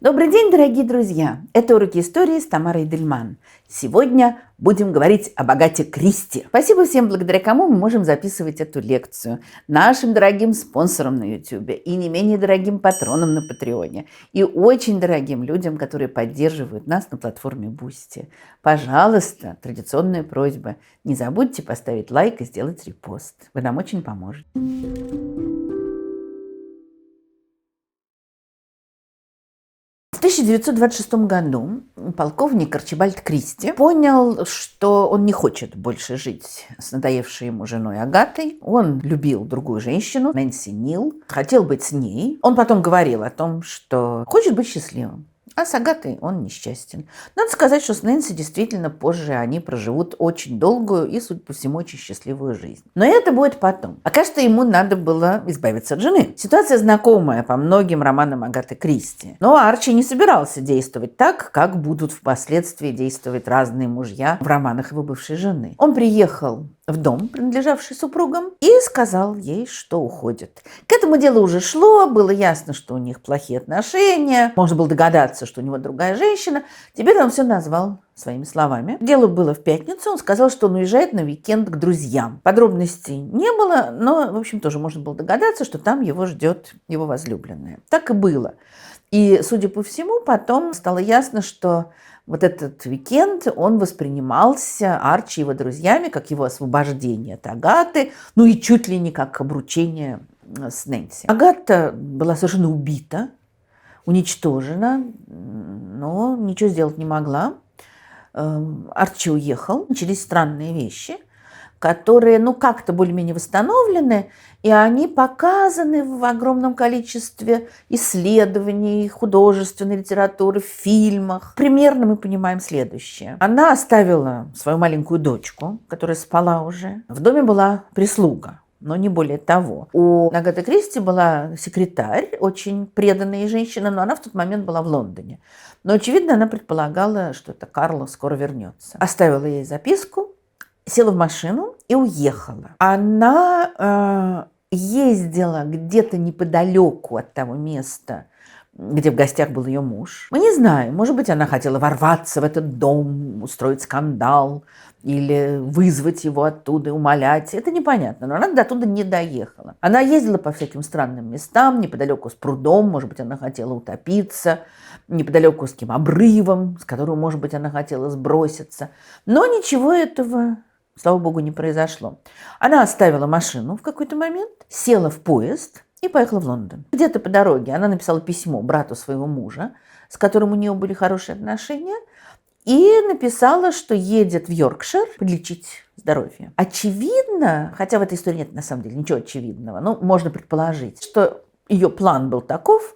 Добрый день, дорогие друзья! Это уроки истории с Тамарой Дельман. Сегодня будем говорить об Агате Кристи. Спасибо всем, благодаря кому мы можем записывать эту лекцию. Нашим дорогим спонсорам на YouTube и не менее дорогим патронам на Патреоне. И очень дорогим людям, которые поддерживают нас на платформе Boosty. Пожалуйста, традиционная просьба. Не забудьте поставить лайк и сделать репост. Вы нам очень поможете. В 1926 году полковник Арчибальд Кристи понял, что он не хочет больше жить с надоевшей ему женой Агатой. Он любил другую женщину, Нэнси Нил, хотел быть с ней. Он потом говорил о том, что хочет быть счастливым. А с Агатой он несчастен. Надо сказать, что с Нэнси действительно позже они проживут очень долгую и, судя по всему, очень счастливую жизнь. Но это будет потом. Пока что ему надо было избавиться от жены. Ситуация знакомая по многим романам Агаты Кристи. Но Арчи не собирался действовать так, как будут впоследствии действовать разные мужья в романах его бывшей жены. Он приехал в дом, принадлежавший супругам, и сказал ей, что уходит. К этому делу уже шло, было ясно, что у них плохие отношения, можно было догадаться, что у него другая женщина. Теперь он все назвал своими словами. Дело было в пятницу, он сказал, что он уезжает на уикенд к друзьям. Подробностей не было, но, в общем, тоже можно было догадаться, что там его ждет его возлюбленная. Так и было. И, судя по всему, потом стало ясно, что вот этот уикенд, он воспринимался Арчи и его друзьями как его освобождение от Агаты, ну и чуть ли не как обручение с Нэнси. Агата была совершенно убита, уничтожена, но ничего сделать не могла. Арчи уехал, начались странные вещи, которые, как-то более-менее восстановлены, и они показаны в огромном количестве исследований, художественной литературы, в фильмах. Примерно мы понимаем следующее. Она оставила свою маленькую дочку, которая спала уже. В доме была прислуга, но не более того. У Агаты Кристи была секретарь, очень преданная женщина, но она в тот момент была в Лондоне. Но, очевидно, она предполагала, что это Карло скоро вернется. Оставила ей записку, села в машину и уехала. Она ездила где-то неподалеку от того места, где в гостях был ее муж. Мы не знаем, может быть, она хотела ворваться в этот дом, устроить скандал или вызвать его оттуда, умолять. Это непонятно, но она до туда не доехала. Она ездила по всяким странным местам, неподалеку с прудом, может быть, она хотела утопиться, неподалеку с каким обрывом, с которого, может быть, она хотела сброситься. Но ничего этого, слава богу, не произошло. Она оставила машину в какой-то момент, села в поезд и поехала в Лондон. Где-то по дороге она написала письмо брату своего мужа, с которым у нее были хорошие отношения, и написала, что едет в Йоркшир подлечить здоровье. Очевидно, хотя в этой истории нет на самом деле ничего очевидного, но можно предположить, что ее план был таков,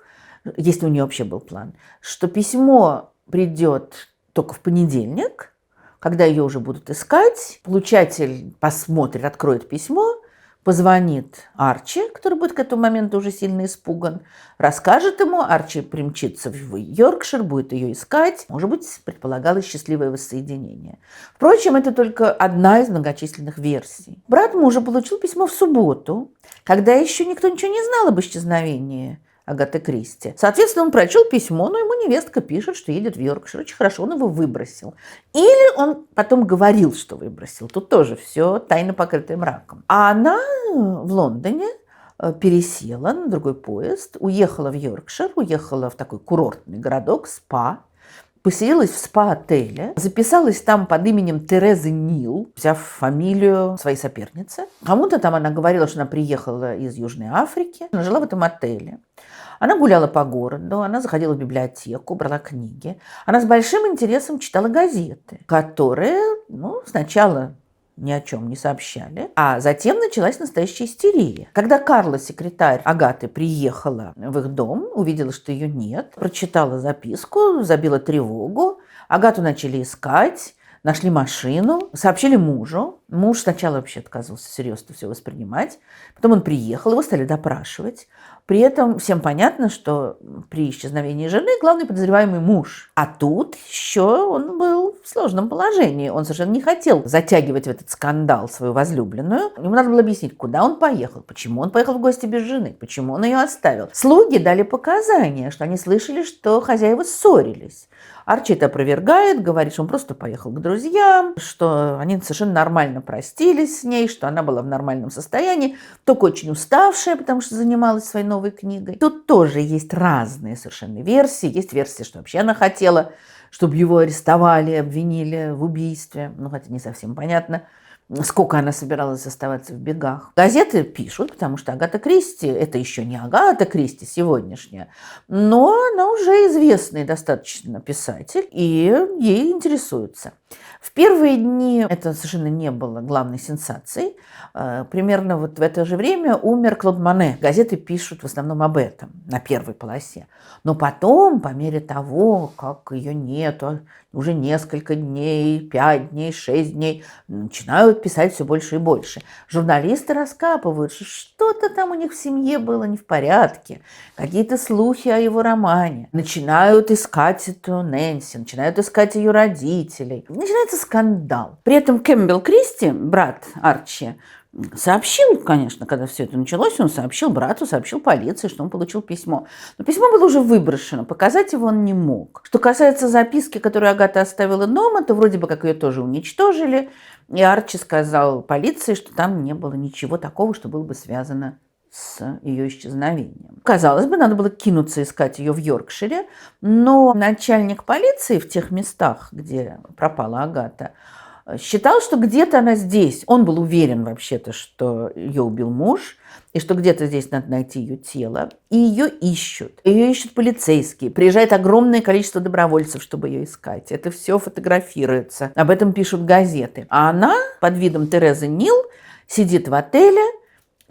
если у нее вообще был план, что письмо придет только в понедельник, когда ее уже будут искать, получатель посмотрит, откроет письмо, позвонит Арчи, который будет к этому моменту уже сильно испуган, расскажет ему, Арчи примчится в Йоркшир, будет ее искать. Может быть, предполагалось счастливое воссоединение. Впрочем, это только одна из многочисленных версий. Брат мужа получил письмо в субботу, когда еще никто ничего не знал об исчезновении Агаты Кристи. Соответственно, он прочел письмо, но ему невестка пишет, что едет в Йоркшир. Очень хорошо, он его выбросил. Или он потом говорил, что выбросил. Тут тоже все тайно покрытое мраком. А она в Лондоне пересела на другой поезд, уехала в Йоркшир, уехала в такой курортный городок, спа, поселилась в спа-отеле, записалась там под именем Терезы Нил, взяв фамилию своей соперницы. Кому-то там она говорила, что она приехала из Южной Африки. Она жила в этом отеле. Она гуляла по городу, она заходила в библиотеку, брала книги. Она с большим интересом читала газеты, которые, сначала ни о чем не сообщали, а затем началась настоящая истерия. Когда Карла, секретарь Агаты, приехала в их дом, увидела, что ее нет, прочитала записку, забила тревогу, Агату начали искать, нашли машину, сообщили мужу. Муж сначала вообще отказывался серьезно все воспринимать. Потом он приехал, его стали допрашивать. При этом всем понятно, что при исчезновении жены главный подозреваемый муж. А тут еще он был в сложном положении. Он совершенно не хотел затягивать в этот скандал свою возлюбленную. Ему надо было объяснить, куда он поехал, почему он поехал в гости без жены, почему он ее оставил. Слуги дали показания, что они слышали, что хозяева ссорились. Арчи это опровергает, говорит, что он просто поехал к друзьям, что они совершенно нормально простились с ней, что она была в нормальном состоянии, только очень уставшая, потому что занималась своей новой книгой. Тут тоже есть разные совершенно версии. Есть версия, что вообще она хотела, чтобы его арестовали, обвинили в убийстве. Ну, хотя не совсем понятно, сколько она собиралась оставаться в бегах. Газеты пишут, потому что Агата Кристи, это еще не Агата Кристи сегодняшняя, но она уже известный достаточно писатель, и ей интересуются. В первые дни это совершенно не было главной сенсацией. Примерно вот в это же время умер Клод Моне. Газеты пишут в основном об этом на первой полосе. Но потом, по мере того, как ее нету, уже несколько дней, 5 дней, 6 дней, начинают писать все больше и больше. Журналисты раскапывают, что что-то там у них в семье было не в порядке, какие-то слухи о его романе. Начинают искать эту Нэнси, начинают искать ее родителей. Начинается скандал. При этом Кэмпбелл Кристи, брат Арчи, сообщил, конечно, когда все это началось, он сообщил брату, сообщил полиции, что он получил письмо. Но письмо было уже выброшено, показать его он не мог. Что касается записки, которую Агата оставила дома, то вроде бы как ее тоже уничтожили. И Арчи сказал полиции, что там не было ничего такого, что было бы связано с ее исчезновением. Казалось бы, надо было кинуться искать ее в Йоркшире, но начальник полиции в тех местах, где пропала Агата, считал, что где-то она здесь. Он был уверен вообще-то, что ее убил муж, и что где-то здесь надо найти ее тело. И ее ищут. Ее ищут полицейские. Приезжает огромное количество добровольцев, чтобы ее искать. Это все фотографируется. Об этом пишут газеты. А она под видом Терезы Нил сидит в отеле,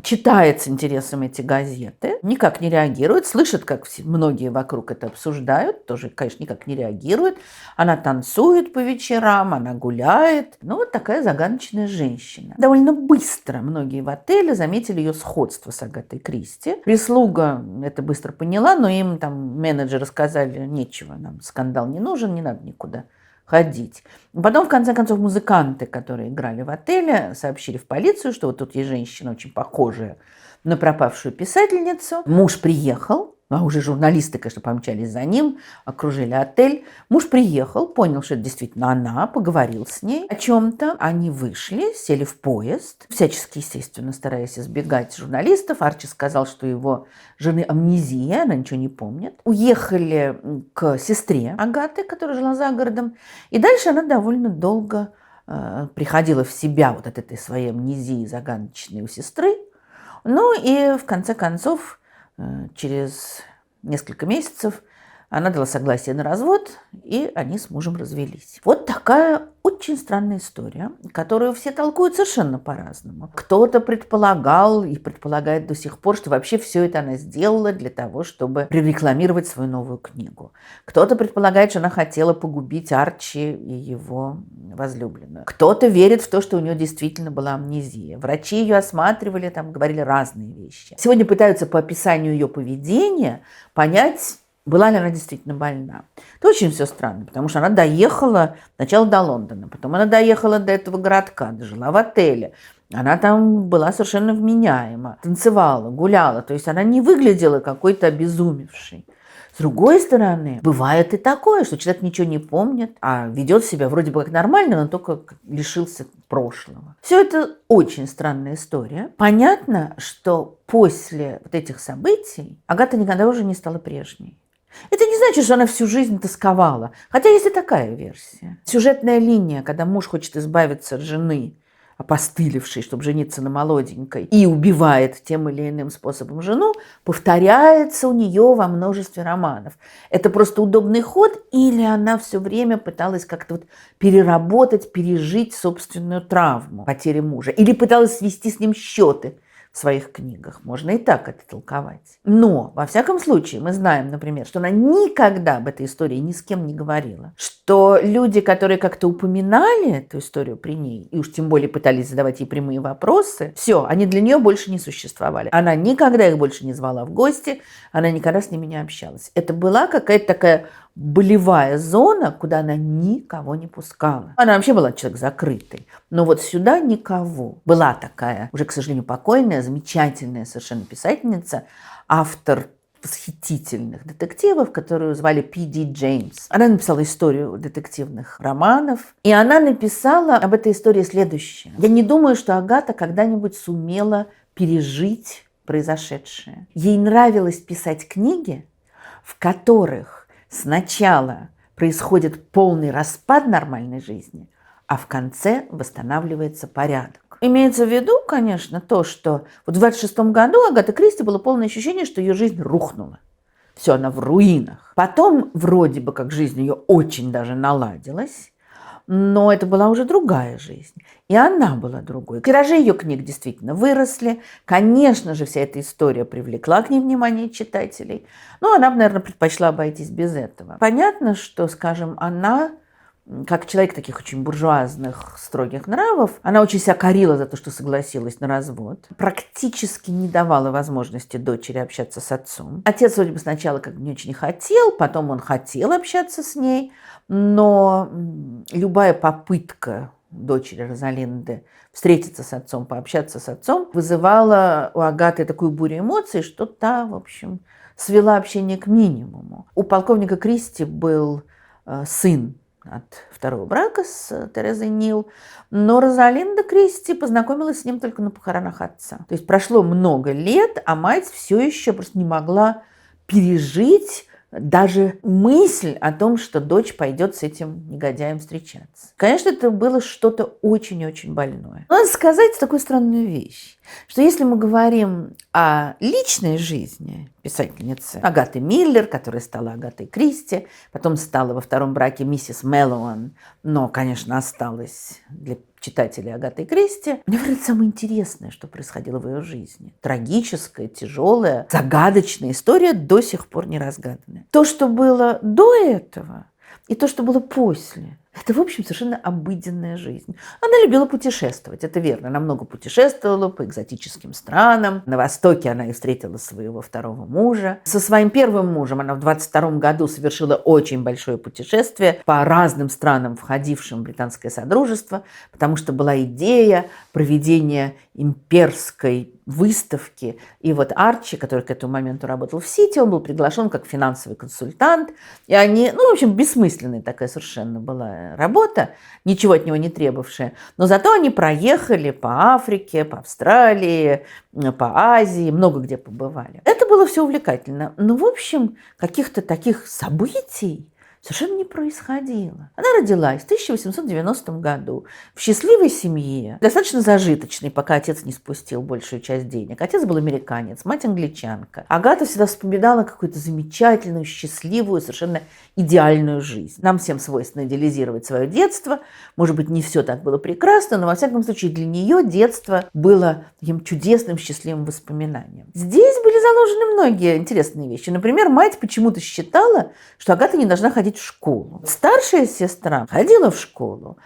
читает с интересом эти газеты, никак не реагирует, слышит, как многие вокруг это обсуждают, тоже, конечно, никак не реагирует. Она танцует по вечерам, она гуляет. Ну, вот такая загадочная женщина. Довольно быстро многие в отеле заметили ее сходство с Агатой Кристи. Прислуга это быстро поняла, но им там менеджеры сказали, нечего, нам скандал не нужен, не надо никуда ходить. Потом, в конце концов, музыканты, которые играли в отеле, сообщили в полицию, что вот тут есть женщина, очень похожая на пропавшую писательницу. Муж приехал, а уже журналисты, конечно, помчались за ним, окружили отель. Муж приехал, понял, что это действительно она, поговорил с ней о чем-то. Они вышли, сели в поезд, всячески, естественно, стараясь избегать журналистов. Арчи сказал, что его жены амнезия, она ничего не помнит. Уехали к сестре Агаты, которая жила за городом. И дальше она довольно долго приходила в себя вот от этой своей амнезии загадочной у сестры. Ну и в конце концов, через несколько месяцев она дала согласие на развод, и они с мужем развелись. Вот такая очень странная история, которую все толкуют совершенно по-разному. Кто-то предполагал и предполагает до сих пор, что вообще все это она сделала для того, чтобы прорекламировать свою новую книгу. Кто-то предполагает, что она хотела погубить Арчи и его возлюбленную. Кто-то верит в то, что у нее действительно была амнезия. Врачи ее осматривали, там говорили разные вещи. Сегодня пытаются по описанию ее поведения понять, была ли она действительно больна. Это очень все странно, потому что она доехала сначала до Лондона, потом она доехала до этого городка, дожила в отеле. Она там была совершенно вменяема, танцевала, гуляла, то есть она не выглядела какой-то обезумевшей. С другой стороны, бывает и такое, что человек ничего не помнит, а ведет себя вроде бы как нормально, но только лишился прошлого. Все это очень странная история. Понятно, что после вот этих событий Агата никогда уже не стала прежней. Это не значит, что она всю жизнь тосковала. Хотя есть и такая версия. Сюжетная линия, когда муж хочет избавиться от жены, опостылевшей, чтобы жениться на молоденькой, и убивает тем или иным способом жену, повторяется у нее во множестве романов. Это просто удобный ход, или она все время пыталась как-то вот переработать, пережить собственную травму потери мужа, или пыталась свести с ним счеты в своих книгах. Можно и так это толковать. Но, во всяком случае, мы знаем, например, что она никогда об этой истории ни с кем не говорила. Что люди, которые как-то упоминали эту историю при ней, и уж тем более пытались задавать ей прямые вопросы, все, они для нее больше не существовали. Она никогда их больше не звала в гости, она никогда с ними не общалась. Это была какая-то такая болевая зона, куда она никого не пускала. Она вообще была человек закрытый. Но вот сюда никого. Была такая, уже, к сожалению, покойная, замечательная совершенно писательница, автор восхитительных детективов, которую звали П.Д. Джеймс. Она написала историю детективных романов, и она написала об этой истории следующее. Я не думаю, что Агата когда-нибудь сумела пережить произошедшее. Ей нравилось писать книги, в которых сначала происходит полный распад нормальной жизни, а в конце восстанавливается порядок. Имеется в виду, конечно, то, что вот в 26-м году Агаты Кристи было полное ощущение, что ее жизнь рухнула. Все, она в руинах. Потом вроде бы как жизнь ее очень даже наладилась, но это была уже другая жизнь. И она была другой. Тиражи ее книг действительно выросли. Конечно же, вся эта история привлекла к ней внимание читателей. Но она бы, наверное, предпочла обойтись без этого. Понятно, что, скажем, она, как человек таких очень буржуазных, строгих нравов, она очень себя корила за то, что согласилась на развод. Практически не давала возможности дочери общаться с отцом. Отец вроде бы сначала как бы не очень хотел, потом он хотел общаться с ней, но любая попытка дочери Розалинды встретиться с отцом, пообщаться с отцом, вызывала у Агаты такую бурю эмоций, что та, в общем, свела общение к минимуму. У полковника Кристи был сын от второго брака с Терезой Нил, но Розалинда Кристи познакомилась с ним только на похоронах отца. То есть прошло много лет, а мать все еще просто не могла пережить даже мысль о том, что дочь пойдет с этим негодяем встречаться. Конечно, это было что-то очень-очень больное. Надо сказать такую странную вещь, что если мы говорим о личной жизни писательницы Агаты Миллер, которая стала Агатой Кристи, потом стала во втором браке миссис Мэллоуан, но, конечно, осталась для читателей Агатой Кристи, мне кажется, самое интересное, что происходило в ее жизни. Трагическая, тяжелая, загадочная история, до сих пор не разгаданная. То, что было до этого, и то, что было после, это, в общем, совершенно обыденная жизнь. Она любила путешествовать, это верно. Она много путешествовала по экзотическим странам. На Востоке она и встретила своего второго мужа. Со своим первым мужем она в 22-м году совершила очень большое путешествие по разным странам, входившим в Британское Содружество, потому что была идея проведения имперской выставки. И вот Арчи, который к этому моменту работал в Сити, он был приглашен как финансовый консультант. И они, в общем, бессмысленная такая совершенно была работа, ничего от него не требовавшая. Но зато они проехали по Африке, по Австралии, по Азии, много где побывали. Это было все увлекательно. Но, в общем, каких-то таких событий совершенно не происходило. Она родилась в 1890 году в счастливой семье, достаточно зажиточной, пока отец не спустил большую часть денег. Отец был американец, мать англичанка. Агата всегда вспоминала какую-то замечательную, счастливую, совершенно идеальную жизнь. Нам всем свойственно идеализировать свое детство. Может быть, не все так было прекрасно, но, во всяком случае, для нее детство было таким чудесным, счастливым воспоминанием. Здесь были заложены многие интересные вещи. Например, мать почему-то считала, что Агата не должна ходить в школу. Старшая сестра ходила в школу,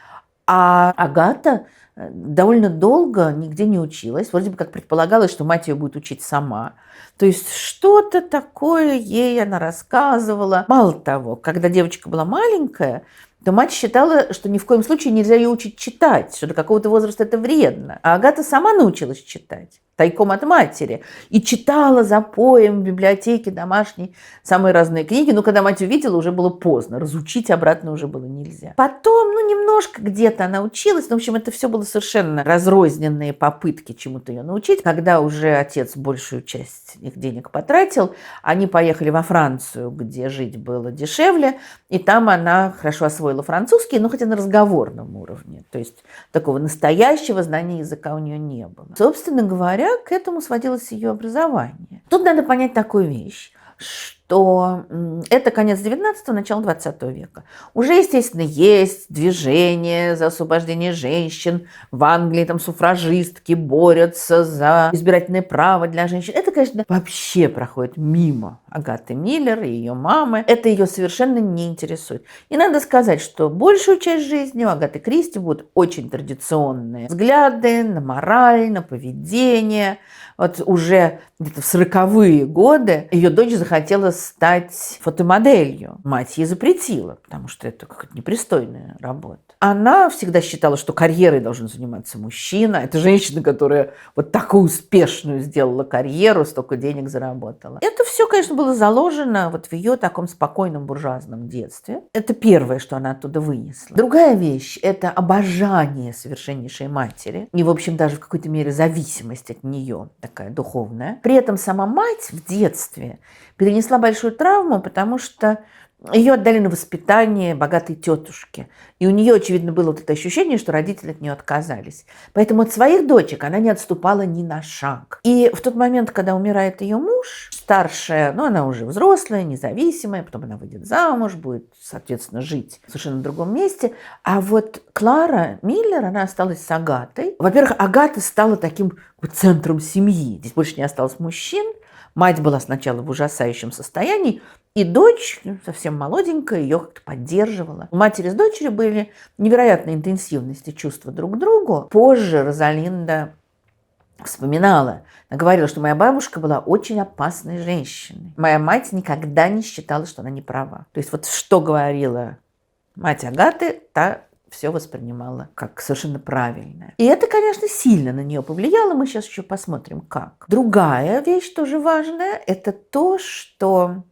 а Агата довольно долго нигде не училась. Вроде бы как предполагалось, что мать ее будет учить сама. То есть что-то такое ей она рассказывала. Мало того, когда девочка была маленькая, то мать считала, что ни в коем случае нельзя ее учить читать, что до какого-то возраста это вредно. А Агата сама научилась читать тайком от матери, и читала запоем в библиотеке домашней самые разные книги, но когда мать увидела, уже было поздно, разучить обратно уже было нельзя. Потом, немножко где-то она училась, но, в общем, это все было совершенно разрозненные попытки чему-то ее научить. Когда уже отец большую часть их денег потратил, они поехали во Францию, где жить было дешевле, и там она хорошо освоила французский, но хотя на разговорном уровне, то есть такого настоящего знания языка у нее не было. Собственно говоря, к этому сводилось ее образование. Тут надо понять такую вещь, что это конец XIX – начало XX века. Уже, естественно, есть движение за освобождение женщин. В Англии там суфражистки борются за избирательное право для женщин. Это, конечно, вообще проходит мимо Агаты Миллер и ее мамы. Это ее совершенно не интересует. И надо сказать, что большую часть жизни у Агаты Кристи будут очень традиционные взгляды на мораль, на поведение. Вот уже где-то в 40-е годы ее дочь захотела стать фотомоделью. Мать ей запретила, потому что это какая-то непристойная работа. Она всегда считала, что карьерой должен заниматься мужчина. Это женщина, которая вот такую успешную сделала карьеру, столько денег заработала. Это все, конечно, было заложено вот в ее таком спокойном буржуазном детстве. Это первое, что она оттуда вынесла. Другая вещь – это обожание совершеннейшей матери. И, в общем, даже в какой-то мере зависимость от нее, такая духовная. При этом сама мать в детстве перенесла большую травму, потому что ее отдали на воспитание богатой тетушки. И у нее, очевидно, было вот это ощущение, что родители от нее отказались. Поэтому от своих дочек она не отступала ни на шаг. И в тот момент, когда умирает ее муж, старшая, ну, она уже взрослая, независимая, потом она выйдет замуж, будет, соответственно, жить в совершенно другом месте. А вот Клара Миллер, она осталась с Агатой. Во-первых, Агата стала таким вот центром семьи. Здесь больше не осталось мужчин. Мать была сначала в ужасающем состоянии, и дочь, совсем молоденькая, ее как-то поддерживала. У матери с дочерью были невероятной интенсивности чувства друг к другу. Позже Розалинда вспоминала, она говорила, что моя бабушка была очень опасной женщиной. Моя мать никогда не считала, что она не права. То есть вот что говорила мать Агаты, та все воспринимала как совершенно правильное. И это, конечно, сильно на нее повлияло. Мы сейчас еще посмотрим, как. Другая вещь тоже важная – это то, что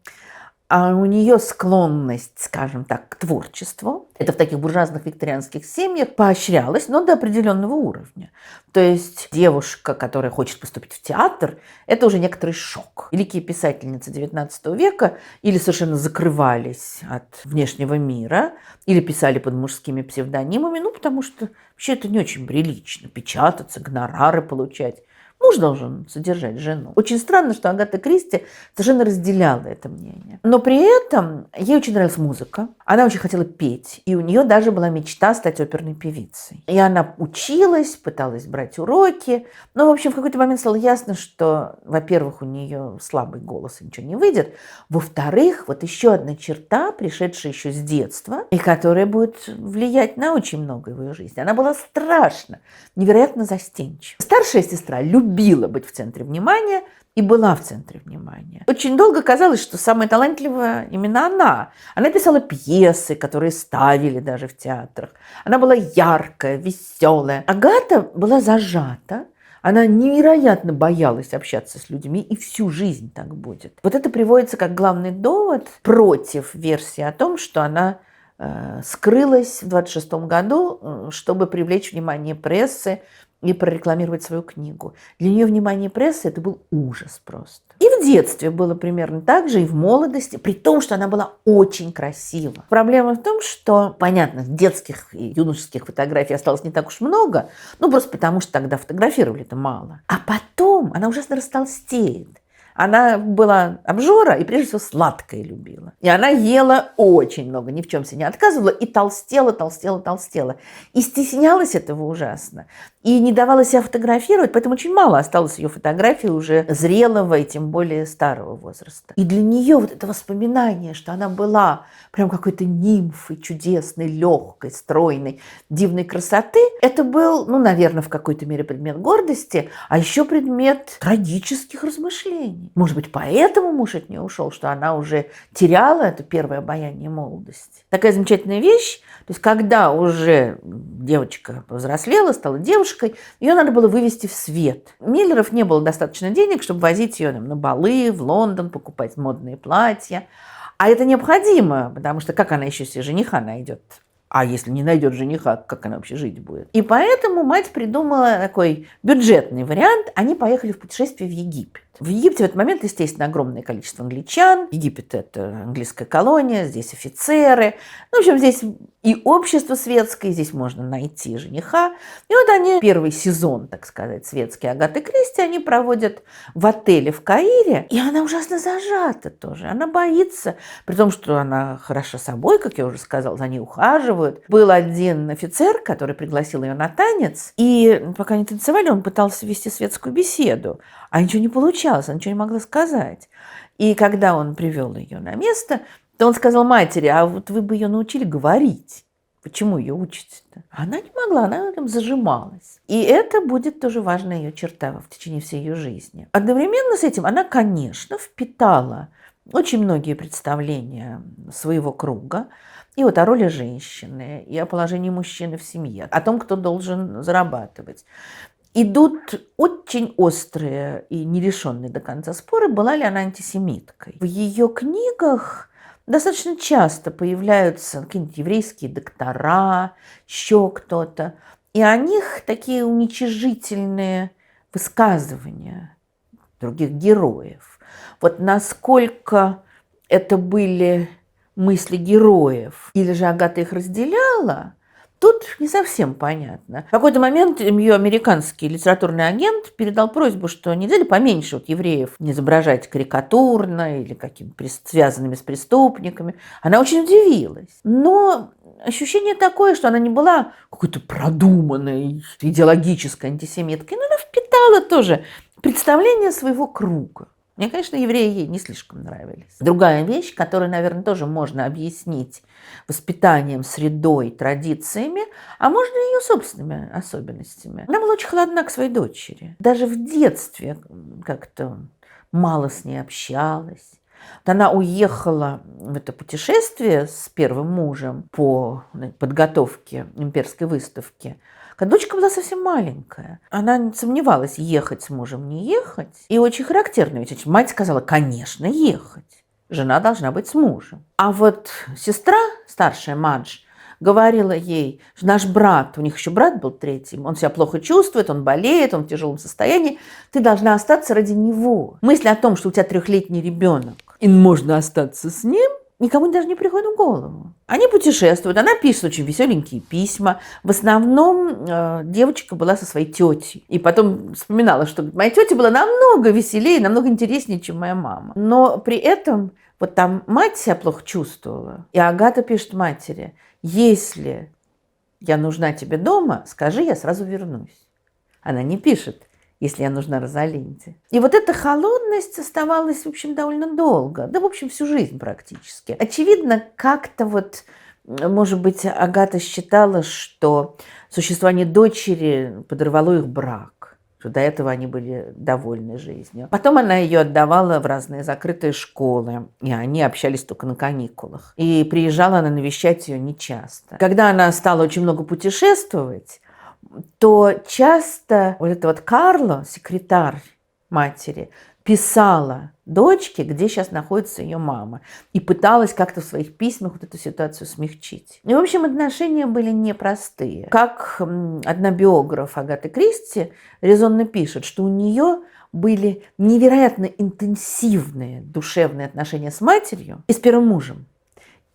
у нее склонность, скажем так, к творчеству. Это в таких буржуазных викторианских семьях поощрялось, но до определенного уровня. То есть девушка, которая хочет поступить в театр, это уже некоторый шок. Великие писательницы XIX века или совершенно закрывались от внешнего мира, или писали под мужскими псевдонимами, ну, потому что вообще это не очень прилично, печататься, гонорары получать. Муж должен содержать жену. Очень странно, что Агата Кристи совершенно разделяла это мнение. Но при этом ей очень нравилась музыка. Она очень хотела петь. И у нее даже была мечта стать оперной певицей. И она училась, пыталась брать уроки. Но, в общем, в какой-то момент стало ясно, что, во-первых, у нее слабый голос, и ничего не выйдет. Во-вторых, вот еще одна черта, пришедшая еще с детства, и которая будет влиять на очень многое в ее жизни. Она была страшно, невероятно застенчива. Старшая сестра любила быть в центре внимания и была в центре внимания. Очень долго казалось, что самая талантливая именно она. Она писала пьесы, которые ставили даже в театрах. Она была яркая, веселая. Агата была зажата. Она невероятно боялась общаться с людьми, и всю жизнь так будет. Вот это приводится как главный довод против версии о том, что она скрылась в 26 году, чтобы привлечь внимание прессы и прорекламировать свою книгу. Для нее внимание прессы – это был ужас просто. И в детстве было примерно так же, и в молодости, при том, что она была очень красива. Проблема в том, что, понятно, детских и юношеских фотографий осталось не так уж много, ну, просто потому что тогда фотографировали-то мало. А потом она ужасно растолстеет. Она была обжора и, прежде всего, сладкое любила. И она ела очень много, ни в чем себе не отказывала, и толстела. И стеснялась этого ужасно. И не давала себя фотографировать, поэтому очень мало осталось ее фотографий уже зрелого и тем более старого возраста. И для нее вот это воспоминание, что она была прям какой-то нимфой чудесной, легкой, стройной, дивной красоты, это был, ну, наверное, в какой-то мере предмет гордости, а еще предмет трагических размышлений. Может быть, поэтому муж от нее ушел, что она уже теряла это первое обаяние молодости. Такая замечательная вещь, то есть когда уже девочка повзрослела, стала девушкой, ее надо было вывести в свет. Миллеров не было достаточно денег, чтобы возить ее на балы, в Лондон, покупать модные платья. А это необходимо, потому что как она еще себе жениха найдет? А если не найдет жениха, как она вообще жить будет? И поэтому мать придумала такой бюджетный вариант. Они поехали в путешествие в Египет. В Египте в этот момент, естественно, огромное количество англичан. Египет – это английская колония, здесь офицеры. Ну, в общем, здесь и общество светское, здесь можно найти жениха. И вот они первый сезон, так сказать, светский Агаты Кристи, они проводят в отеле в Каире. И она ужасно зажата тоже. Она боится, при том, что она хороша собой, как я уже сказала, за ней ухаживают. Был один офицер, который пригласил ее на танец. И пока они танцевали, он пытался вести светскую беседу. А ничего не получалось, она ничего не могла сказать. И когда он привел ее на место, то он сказал матери: а вот вы бы ее научили говорить. Почему ее учите-то? Она не могла, она там зажималась. И это будет тоже важная ее черта в течение всей ее жизни. Одновременно с этим она, конечно, впитала очень многие представления своего круга. И вот о роли женщины, и о положении мужчины в семье, о том, кто должен зарабатывать. Идут очень острые и нерешенные до конца споры, была ли она антисемиткой. В ее книгах достаточно часто появляются какие-нибудь еврейские доктора, еще кто-то. И о них такие уничижительные высказывания других героев. Вот насколько это были мысли героев, или же Агата их разделяла, тут не совсем понятно. В какой-то момент ее американский литературный агент передал просьбу, что нельзя ли поменьше вот евреев не изображать карикатурно или какими-то связанными с преступниками. Она очень удивилась. Но ощущение такое, что она не была какой-то продуманной идеологической антисемиткой, но она впитала тоже представление своего круга. Мне, конечно, евреи ей не слишком нравились. Другая вещь, которую, наверное, тоже можно объяснить воспитанием, средой, традициями, а можно и ее собственными особенностями. Она была очень холодна к своей дочери. Даже в детстве как-то мало с ней общалась. Вот она уехала в это путешествие с первым мужем по подготовке имперской выставки, когда дочка была совсем маленькая. Она сомневалась, ехать с мужем, не ехать. И очень характерно, ведь мать сказала: конечно, ехать. Жена должна быть с мужем. А вот сестра, старшая Мадж, говорила ей: наш брат, у них еще брат был третьим, он себя плохо чувствует, он болеет, он в тяжелом состоянии, ты должна остаться ради него. Мысль о том, что у тебя 3-летний ребенок, и можно остаться с ним, никому даже не приходит в голову. Они путешествуют, она пишет очень веселенькие письма. В основном девочка была со своей тетей. И потом вспоминала, что моя тетя была намного веселее, намного интереснее, чем моя мама. Но при этом вот там мать себя плохо чувствовала. И Агата пишет матери: если я нужна тебе дома, скажи, я сразу вернусь. Она не пишет: если я нужна Розалинде. И вот эта холодность оставалась, в общем, довольно долго. Да, в общем, всю жизнь практически. Очевидно, как-то вот, может быть, Агата считала, что существование дочери подорвало их брак, что до этого они были довольны жизнью. Потом она ее отдавала в разные закрытые школы, и они общались только на каникулах. И приезжала она навещать ее нечасто. Когда она стала очень много путешествовать, то часто вот эта вот Карла, секретарь матери, писала дочке, где сейчас находится ее мама, и пыталась как-то в своих письмах вот эту ситуацию смягчить. И, в общем, отношения были непростые. Как одна биограф Агаты Кристи резонно пишет, что у нее были невероятно интенсивные душевные отношения с матерью и с первым мужем.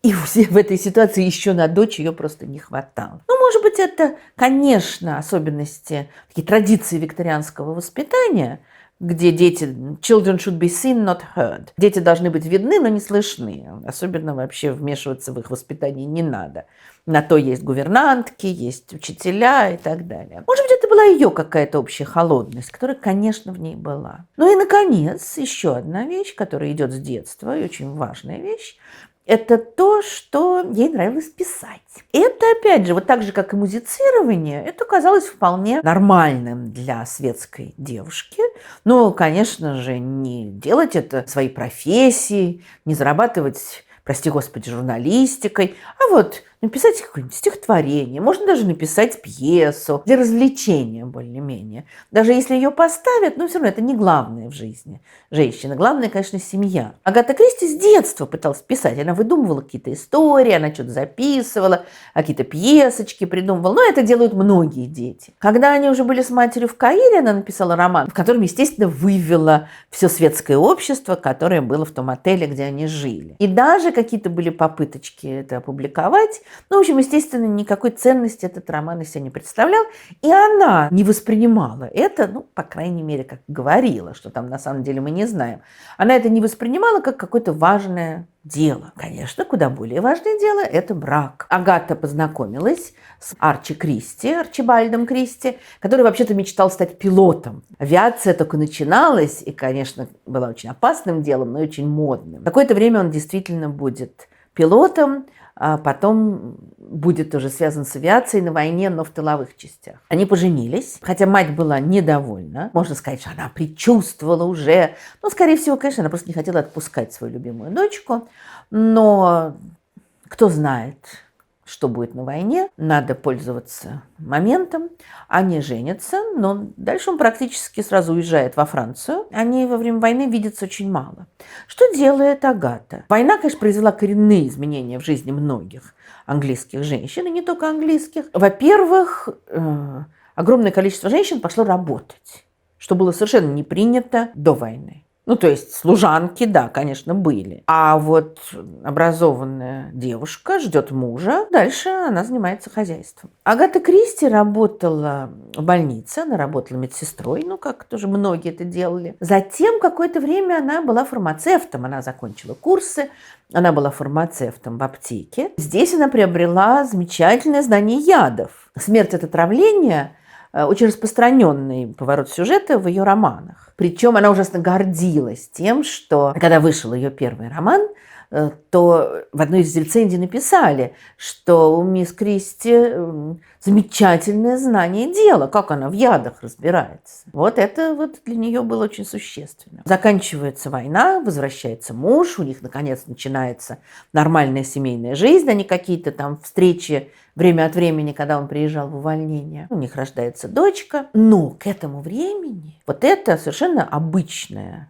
И в этой ситуации еще на дочь ее просто не хватало. Ну, может быть, это, конечно, особенности, такие традиции викторианского воспитания, где дети children should be seen, not heard. Дети должны быть видны, но не слышны. Особенно вообще вмешиваться в их воспитание не надо. На то есть гувернантки, есть учителя и так далее. Может быть, это была ее какая-то общая холодность, которая, конечно, в ней была. Ну и, наконец, еще одна вещь, которая идет с детства, и очень важная вещь, это то, что ей нравилось писать. Это, опять же, вот так же, как и музицирование, это казалось вполне нормальным для светской девушки. Но, конечно же, не делать это своей профессией, не зарабатывать прости господи, журналистикой, а вот написать какое-нибудь стихотворение, можно даже написать пьесу для развлечения более-менее. Даже если ее поставят, но все равно это не главное в жизни женщины. Главное, конечно, семья. Агата Кристи с детства пыталась писать. Она выдумывала какие-то истории, она что-то записывала, какие-то пьесочки придумывала. Но это делают многие дети. Когда они уже были с матерью в Каире, она написала роман, в котором, естественно, вывела все светское общество, которое было в том отеле, где они жили. И даже какие-то были попыточки это опубликовать. Ну, в общем, естественно, никакой ценности этот роман из себя не представлял. И она не воспринимала это, ну, по крайней мере, как говорила, что там на самом деле мы не знаем. Она это не воспринимала как какое-то важное дело. Конечно, куда более важное дело – это брак. Агата познакомилась с Арчибальдом Кристи, который вообще-то мечтал стать пилотом. Авиация только начиналась и, конечно, была очень опасным делом, но и очень модным. Какое-то время он действительно будет пилотом, а потом будет тоже связан с авиацией на войне, но в тыловых частях. Они поженились, хотя мать была недовольна. Можно сказать, что она предчувствовала уже. Но, скорее всего, конечно, она просто не хотела отпускать свою любимую дочку. Но кто знает, что будет на войне. Надо пользоваться моментом. Они женятся, но дальше он практически сразу уезжает во Францию. Они во время войны видятся очень мало. Что делает Агата? Война, конечно, произвела коренные изменения в жизни многих английских женщин, и не только английских. Во-первых, огромное количество женщин пошло работать, что было совершенно не принято до войны. Ну, то есть служанки, да, конечно, были. А вот образованная девушка ждет мужа, дальше она занимается хозяйством. Агата Кристи работала в больнице, она работала медсестрой, ну, как тоже многие это делали. Затем какое-то время она была фармацевтом, она закончила курсы, она была фармацевтом в аптеке. Здесь она приобрела замечательное знание ядов. Смерть от отравления – очень распространенный поворот сюжета в ее романах. Причем она ужасно гордилась тем, что когда вышел ее первый роман, то в одной из рецензий написали, что у мисс Кристи замечательное знание дела, как она в ядах разбирается. Вот это вот для нее было очень существенно. Заканчивается война, возвращается муж, у них наконец начинается нормальная семейная жизнь, а не какие-то там встречи время от времени, когда он приезжал в увольнение. У них рождается дочка, но к этому времени вот эта совершенно обычная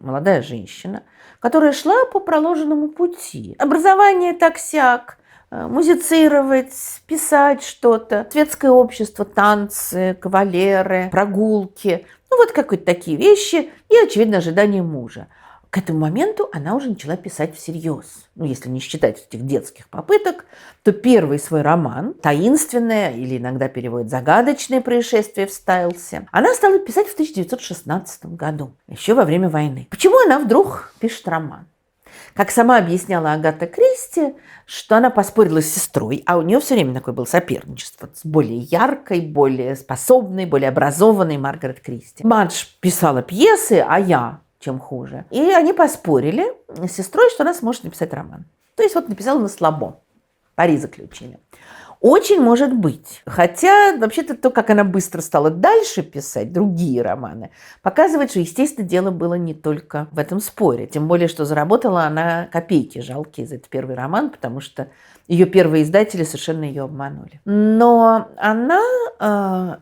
молодая женщина, которая шла по проложенному пути. Образование так-сяк, музицировать, писать что-то, светское общество, танцы, кавалеры, прогулки. Ну вот какие-то такие вещи и, очевидно, ожидание мужа. К этому моменту она уже начала писать всерьез. Ну, если не считать этих детских попыток, то первый свой роман, таинственное или иногда переводят загадочное происшествие в Стайлсе, она стала писать в 1916 году, еще во время войны. Почему она вдруг пишет роман? Как сама объясняла Агата Кристи, что она поспорила с сестрой, а у нее все время такое было соперничество с более яркой, более способной, более образованной Маргарет Кристи. Мадж писала пьесы, а я чем хуже. И они поспорили с сестрой, что она сможет написать роман. То есть вот написала на слабо. Пари заключили. Очень может быть. Хотя, вообще-то, то, как она быстро стала дальше писать другие романы, показывает, что, естественно, дело было не только в этом споре. Тем более, что заработала она копейки жалкие за этот первый роман, потому что ее первые издатели совершенно ее обманули. Но она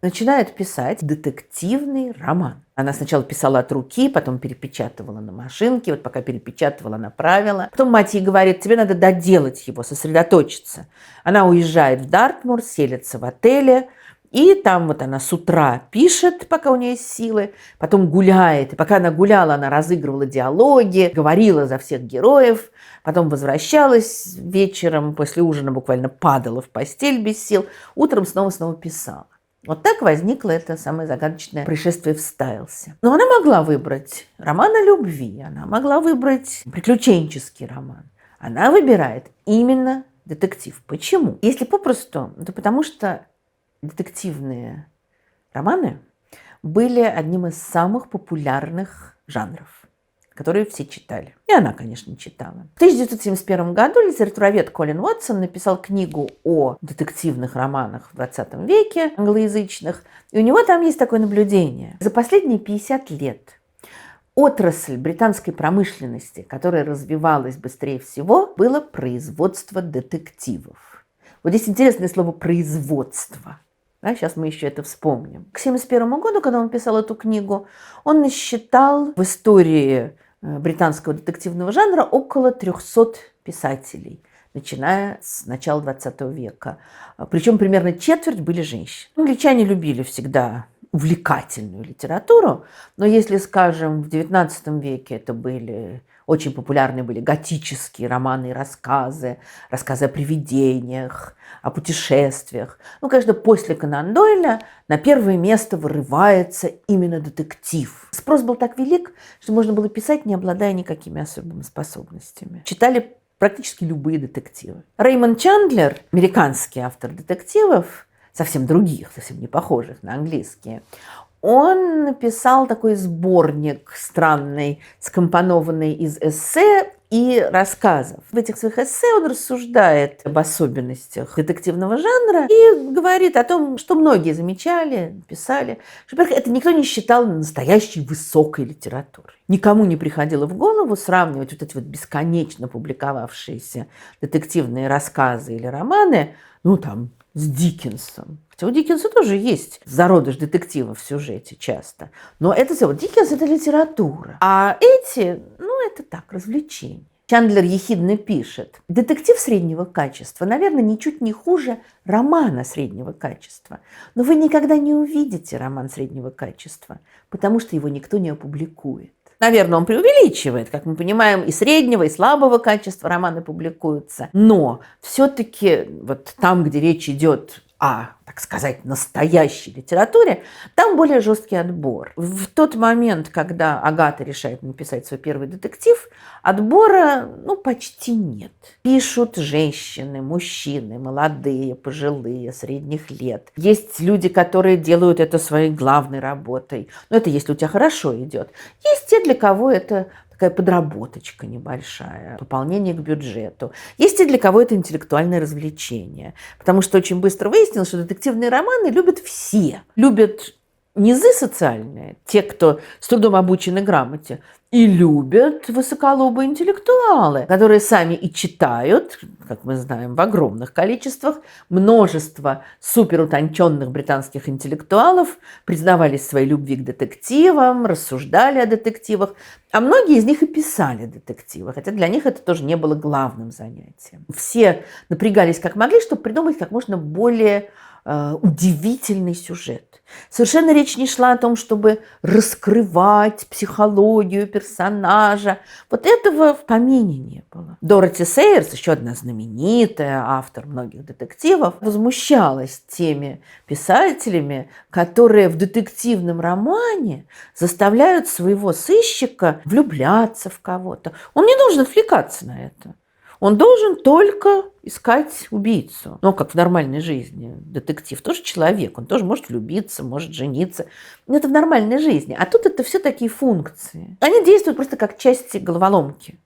начинает писать детективный роман. Она сначала писала от руки, потом перепечатывала на машинке, вот пока перепечатывала, направила. Потом мать ей говорит, тебе надо доделать его, сосредоточиться. Она уезжает в Дартмур, селится в отеле, и там вот она с утра пишет, пока у нее есть силы, потом гуляет. И пока она гуляла, она разыгрывала диалоги, говорила за всех героев, потом возвращалась вечером, после ужина буквально падала в постель без сил, утром снова писала. Вот так возникло это самое загадочное происшествие в Стайлсе. Но она могла выбрать роман о любви, она могла выбрать приключенческий роман. Она выбирает именно детектив. Почему? Если попросту, то потому что детективные романы были одним из самых популярных жанров, которые все читали. И она, конечно, читала. В 1971 году литературовед Колин Уотсон написал книгу о детективных романах в 20 веке, англоязычных. И у него там есть такое наблюдение. За последние 50 лет Отрасль британской промышленности, которая развивалась быстрее всего, было производство детективов. Вот здесь интересное слово «производство». Да, сейчас мы еще это вспомним. К 1971 году, когда он писал эту книгу, он насчитал в истории британского детективного жанра около 300 писателей, начиная с начала XX века. Причем примерно четверть были женщины. Англичане любили всегда увлекательную литературу, но если, скажем, в XIX веке это были очень популярны были готические романы и рассказы, рассказы о привидениях, о путешествиях. Ну, конечно, после Конан Дойля на первое место вырывается именно детектив. Спрос был так велик, что можно было писать, не обладая никакими особыми способностями. Читали практически любые детективы. Рэймонд Чандлер, американский автор детективов, совсем других, совсем не похожих на английские, он написал такой сборник странный, скомпонованный из эссе и рассказов. В этих своих эссе он рассуждает об особенностях детективного жанра и говорит о том, что многие замечали, писали, что, во-первых, это никто не считал настоящей высокой литературой. Никому не приходило в голову сравнивать вот эти вот бесконечно публиковавшиеся детективные рассказы или романы, ну, там, с Диккенсом. Хотя у Диккенса тоже есть зародыш детектива в сюжете часто. Но это все. Диккенс – это литература. А эти, ну, это так, развлечения. Чандлер ехидно пишет: детектив среднего качества, наверное, ничуть не хуже романа среднего качества. Но вы никогда не увидите роман среднего качества, потому что его никто не опубликует. Наверное, он преувеличивает, как мы понимаем, и среднего, и слабого качества романы публикуются. Но все-таки вот там, где речь идет о, так сказать, настоящей литературе, там более жесткий отбор. В тот момент, когда Агата решает написать свой первый детектив, отбора, ну, почти нет. Пишут женщины, мужчины, молодые, пожилые, средних лет. Есть люди, которые делают это своей главной работой. Но это если у тебя хорошо идет. Есть те, для кого это такая подработочка небольшая, пополнение к бюджету. Есть и для кого это интеллектуальное развлечение. Потому что очень быстро выяснилось, что детективные романы любят все. Любят низы социальные, те, кто с трудом обучены грамоте, и любят высоколобые интеллектуалы, которые сами и читают, как мы знаем, в огромных количествах. Множество суперутонченных британских интеллектуалов признавались своей любви к детективам, рассуждали о детективах, а многие из них и писали детективы, хотя для них это тоже не было главным занятием. Все напрягались как могли, чтобы придумать как можно более удивительный сюжет. Совершенно речь не шла о том, чтобы раскрывать психологию персонажа. Вот этого в помине не было. Дороти Сейерс, еще одна знаменитая автор многих детективов, возмущалась теми писателями, которые в детективном романе заставляют своего сыщика влюбляться в кого-то. Он не должен отвлекаться на это. Он должен только искать убийцу. Ну, как в нормальной жизни. Детектив тоже человек, он тоже может влюбиться, может жениться. Но это в нормальной жизни. А тут это все такие функции. Они действуют просто как части головоломки,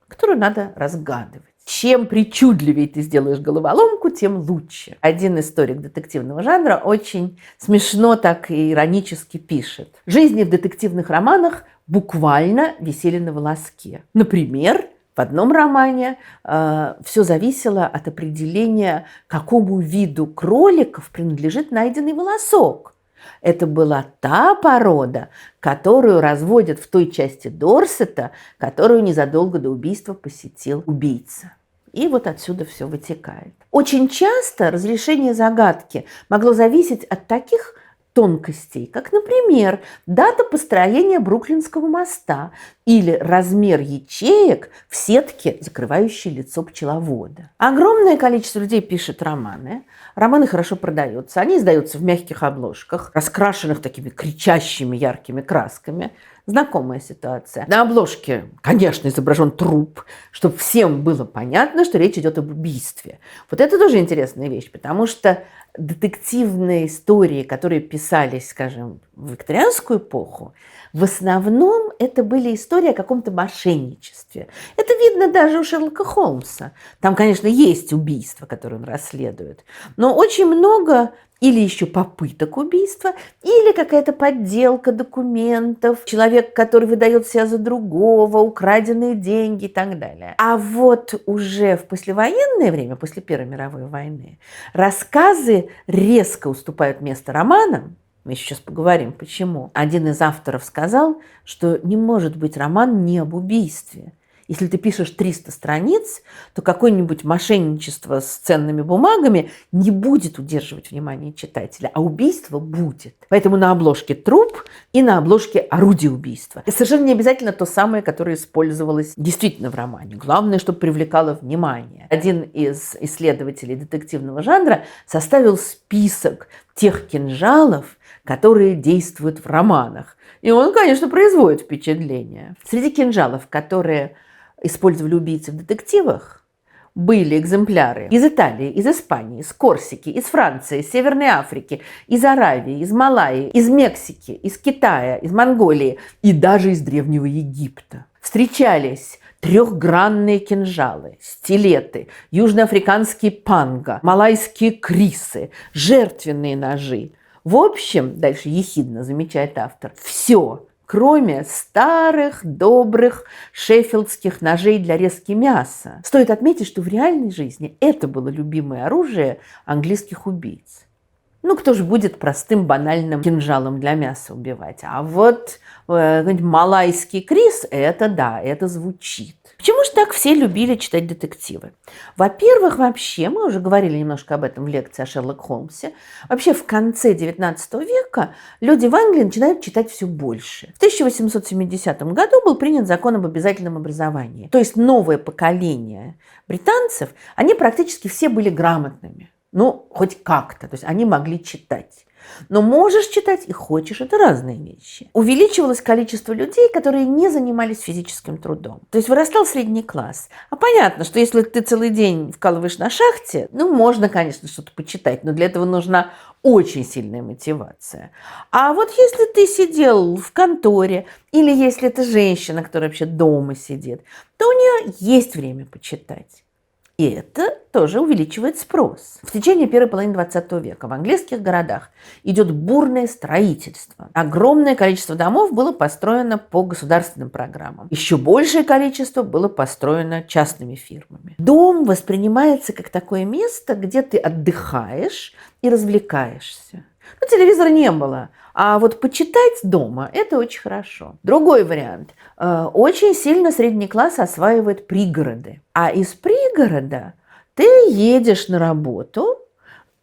которую надо разгадывать. Чем причудливее ты сделаешь головоломку, тем лучше. Один историк детективного жанра очень смешно так и иронически пишет: жизни в детективных романах буквально висели на волоске. Например, в одном романе все зависело от определения, какому виду кроликов принадлежит найденный волосок. Это была та порода, которую разводят в той части Дорсета, которую незадолго до убийства посетил убийца. И вот отсюда все вытекает. Очень часто разрешение загадки могло зависеть от таких тонкостей, как, например, дата построения Бруклинского моста или размер ячеек в сетке, закрывающей лицо пчеловода. Огромное количество людей пишет романы. Романы хорошо продаются. Они издаются в мягких обложках, раскрашенных такими кричащими яркими красками. Знакомая ситуация. На обложке, конечно, изображен труп, чтобы всем было понятно, что речь идет об убийстве. Вот это тоже интересная вещь, потому что детективные истории, которые писались, скажем, в викторианскую эпоху, в основном это были истории о каком-то мошенничестве. Это видно даже у Шерлока Холмса. Там, конечно, есть убийства, которые он расследует, но очень много или еще попыток убийства, или какая-то подделка документов, человек, который выдает себя за другого, украденные деньги и так далее. А вот уже в послевоенное время, после Первой мировой войны, рассказы резко уступают место романам. Мы сейчас поговорим, почему. Один из авторов сказал, что не может быть роман не об убийстве. Если ты пишешь 300 страниц, то какое-нибудь мошенничество с ценными бумагами не будет удерживать внимание читателя, а убийство будет. Поэтому на обложке труп и на обложке орудие убийства. И совершенно не обязательно то самое, которое использовалось действительно в романе. Главное, чтобы привлекало внимание. Один из исследователей детективного жанра составил список тех кинжалов, которые действуют в романах. И он, конечно, производит впечатление. Среди кинжалов, которые использовали убийцы в детективах, были экземпляры из Италии, из Испании, из Корсики, из Франции, из Северной Африки, из Аравии, из Малайи, из Мексики, из Китая, из Монголии и даже из Древнего Египта. Встречались трехгранные кинжалы, стилеты, южноафриканские панго, малайские крисы, жертвенные ножи. В общем, дальше ехидно замечает автор, все, кроме старых, добрых шеффилдских ножей для резки мяса. Стоит отметить, что в реальной жизни это было любимое оружие английских убийц. Ну, кто же будет простым банальным кинжалом для мяса убивать? А вот малайский крис, это да, это звучит. Почему же так все любили читать детективы? Во-первых, вообще, мы уже говорили немножко об этом в лекции о Шерлоке Холмсе, вообще в конце XIX века люди в Англии начинают читать все больше. В 1870 году был принят закон об обязательном образовании. То есть новое поколение британцев, они практически все были грамотными. Ну, хоть как-то, то есть они могли читать. Но можешь читать и хочешь – это разные вещи. Увеличивалось количество людей, которые не занимались физическим трудом. То есть вырастал средний класс. А понятно, что если ты целый день вкалываешь на шахте, ну, можно, конечно, что-то почитать, но для этого нужна очень сильная мотивация. А вот если ты сидел в конторе, или если это женщина, которая вообще дома сидит, то у нее есть время почитать. И это тоже увеличивает спрос. В течение первой половины 20 века в английских городах идет бурное строительство. Огромное количество домов было построено по государственным программам. Еще большее количество было построено частными фирмами. Дом воспринимается как такое место, где ты отдыхаешь и развлекаешься. Но телевизора не было. А вот почитать дома – это очень хорошо. Другой вариант. Очень сильно средний класс осваивает пригороды. А из пригорода ты едешь на работу,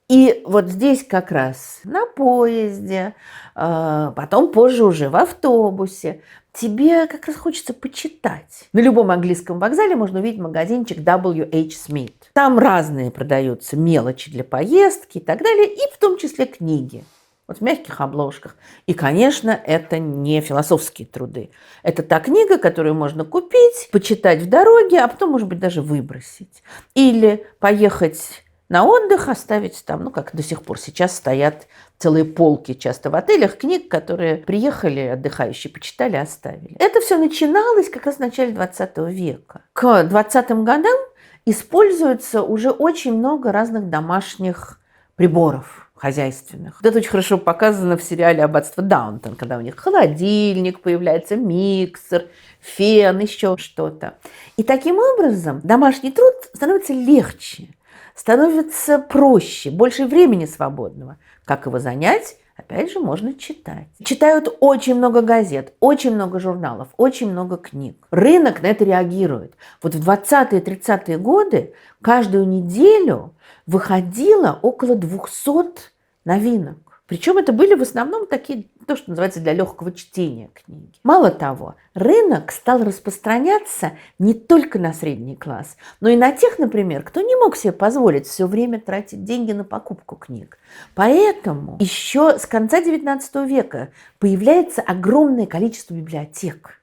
и вот здесь как раз на поезде, потом позже уже в автобусе, тебе как раз хочется почитать. На любом английском вокзале можно увидеть магазинчик W.H. Smith. Там разные продаются мелочи для поездки и так далее, и в том числе книги. Вот в мягких обложках. И, конечно, это не философские труды. Это та книга, которую можно купить, почитать в дороге, а потом, может быть, даже выбросить. Или поехать на отдых, оставить там, ну, как до сих пор сейчас стоят целые полки часто в отелях книг, которые приехали отдыхающие, почитали, оставили. Это все начиналось как раз в начале 20 века. К 20-м годам используется уже очень много разных домашних приборов хозяйственных. Вот это очень хорошо показано в сериале «Аббатство Даунтон», когда у них холодильник появляется, миксер, фен, еще что-то. И таким образом домашний труд становится легче, становится проще, больше времени свободного. Как его занять? Опять же, можно читать. Читают очень много газет, очень много журналов, очень много книг. Рынок на это реагирует. Вот в 20-е, 30-е годы каждую неделю выходило около 200 новинок. Причем это были в основном такие, то, что называется для легкого чтения книги. Мало того, рынок стал распространяться не только на средний класс, но и на тех, например, кто не мог себе позволить все время тратить деньги на покупку книг. Поэтому еще с конца XIX века появляется огромное количество библиотек.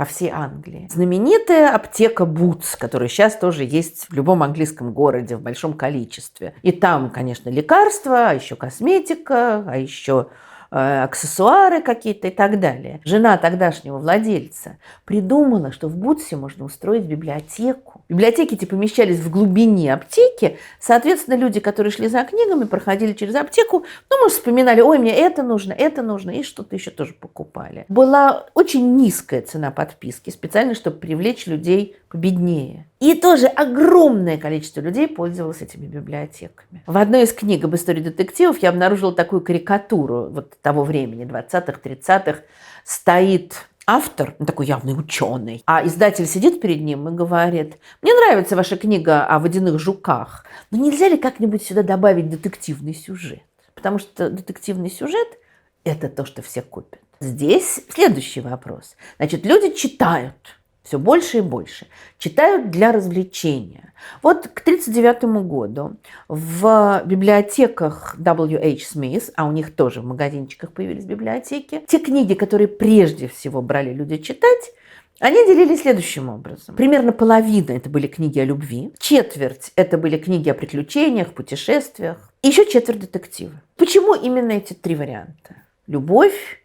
по всей Англии. Знаменитая аптека Boots, которая сейчас тоже есть в любом английском городе в большом количестве. И там, конечно, лекарства, а еще косметика, а еще аксессуары какие-то и так далее. Жена тогдашнего владельца придумала, что в Бутсе можно устроить библиотеку. Библиотеки эти помещались в глубине аптеки, соответственно, люди, которые шли за книгами, проходили через аптеку, может, вспоминали, ой, мне это нужно, и что-то еще тоже покупали. Была очень низкая цена подписки, специально, чтобы привлечь людей победнее. И тоже огромное количество людей пользовалось этими библиотеками. В одной из книг об истории детективов я обнаружила такую карикатуру вот того времени, 20-х, 30-х. Стоит автор, такой явный ученый, а издатель сидит перед ним и говорит: мне нравится ваша книга о водяных жуках, но нельзя ли как-нибудь сюда добавить детективный сюжет? Потому что детективный сюжет – это то, что все купят. Здесь следующий вопрос. Значит, люди читают все больше и больше. Читают для развлечения. Вот к 1939 году в библиотеках W.H. Smith, а у них тоже в магазинчиках появились библиотеки, те книги, которые прежде всего брали люди читать, они делились следующим образом. Примерно половина – это были книги о любви, четверть – это были книги о приключениях, путешествиях, и еще четверть – детективы. Почему именно эти три варианта? Любовь,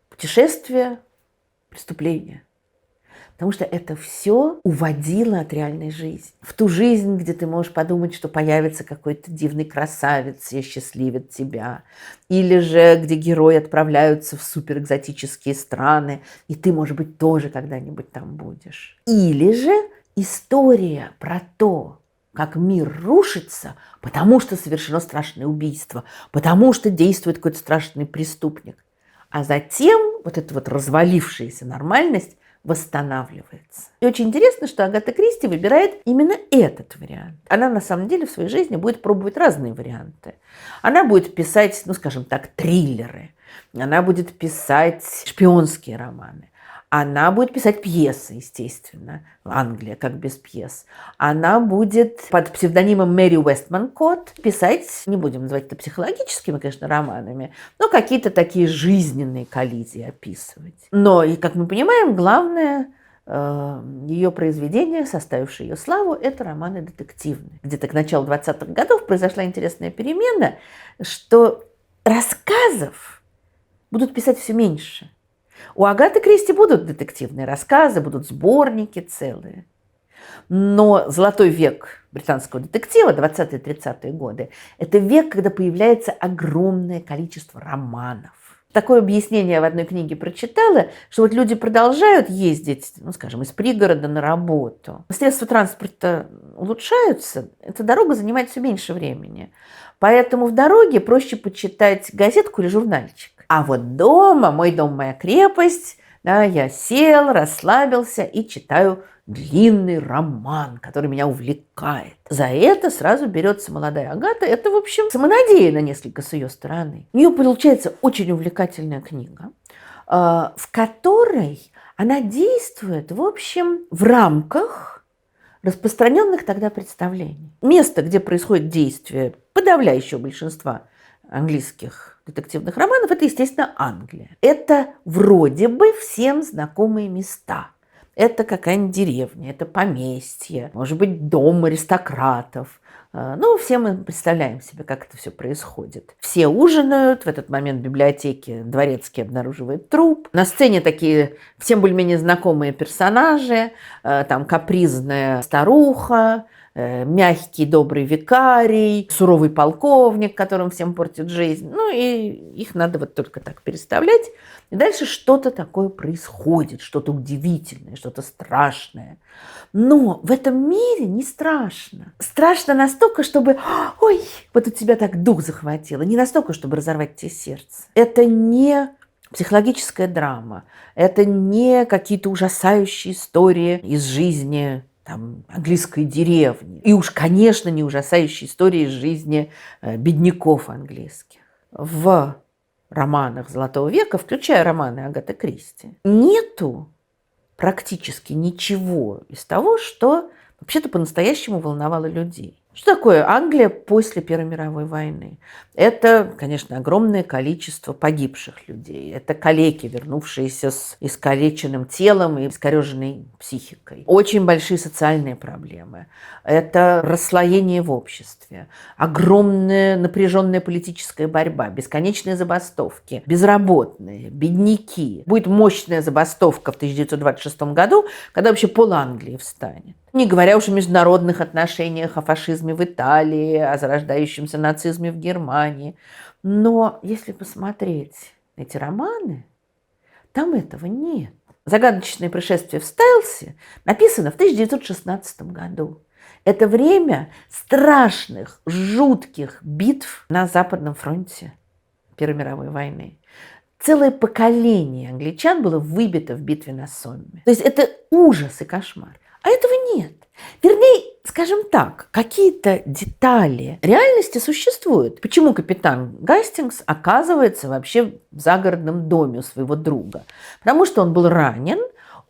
путешествие, преступление. Потому что это все уводило от реальной жизни. В ту жизнь, где ты можешь подумать, что появится какой-то дивный красавец и осчастливит тебя. Или же где герои отправляются в суперэкзотические страны, и ты, может быть, тоже когда-нибудь там будешь. Или же история про то, как мир рушится, потому что совершено страшное убийство, потому что действует какой-то страшный преступник. А затем вот эта вот развалившаяся нормальность восстанавливается. И очень интересно, что Агата Кристи выбирает именно этот вариант. Она на самом деле в своей жизни будет пробовать разные варианты. Она будет писать, скажем так, триллеры. Она будет писать шпионские романы. Она будет писать пьесы, естественно. Англия, как без пьес. Она будет под псевдонимом Мэри Уэстманкотт писать, не будем называть это психологическими, конечно, романами, но какие-то такие жизненные коллизии описывать. Но, и, как мы понимаем, главное ее произведение, составившее ее славу, это романы детективные. Где-то к началу 20-х годов произошла интересная перемена, что рассказов будут писать все меньше. У Агаты Кристи будут детективные рассказы, будут сборники целые. Но золотой век британского детектива, 20-30-е годы, это век, когда появляется огромное количество романов. Такое объяснение я в одной книге прочитала, что вот люди продолжают ездить, скажем, из пригорода на работу. Средства транспорта улучшаются, эта дорога занимает все меньше времени. Поэтому в дороге проще почитать газетку или журнальчик. А вот дома, мой дом, моя крепость, да, я сел, расслабился и читаю длинный роман, который меня увлекает. За это сразу берется молодая Агата. Это, в общем, самонадеянно несколько с ее стороны. У нее получается очень увлекательная книга, в которой она действует, в общем, в рамках распространенных тогда представлений. Место, где происходит действие подавляющего большинства английских детективных романов, это, естественно, Англия. Это вроде бы всем знакомые места. Это какая-нибудь деревня, это поместье, может быть, дом аристократов. Все мы представляем себе, как это все происходит. Все ужинают, в этот момент в библиотеке дворецкий обнаруживает труп. На сцене такие всем более-менее знакомые персонажи, там капризная старуха, мягкий добрый викарий, суровый полковник, которым всем портит жизнь. И их надо вот только так переставлять. И дальше что-то такое происходит, что-то удивительное, что-то страшное. Но в этом мире не страшно. Страшно настолько, чтобы, ой, вот у тебя так дух захватило. Не настолько, чтобы разорвать тебе сердце. Это не психологическая драма. Это не какие-то ужасающие истории из жизни английской деревни. И уж, конечно, не ужасающие истории из жизни бедняков английских. В романах Золотого века, включая романы Агаты Кристи, нету практически ничего из того, что вообще-то по-настоящему волновало людей. Что такое Англия после Первой мировой войны? Это, конечно, огромное количество погибших людей. Это калеки, вернувшиеся с искалеченным телом и искореженной психикой. Очень большие социальные проблемы. Это расслоение в обществе. Огромная напряженная политическая борьба. Бесконечные забастовки. Безработные, бедняки. Будет мощная забастовка в 1926 году, когда вообще пол Англии встанет. Не говоря уж о международных отношениях, о фашизме в Италии, о зарождающемся нацизме в Германии. Но если посмотреть эти романы, там этого нет. «Загадочное пришествие в Стайлсе» написано в 1916 году. Это время страшных, жутких битв на Западном фронте Первой мировой войны. Целое поколение англичан было выбито в битве на Сомме. То есть это ужас и кошмар. А этого нет. Вернее, скажем так, какие-то детали реальности существуют. Почему капитан Гастингс оказывается вообще в загородном доме у своего друга? Потому что он был ранен,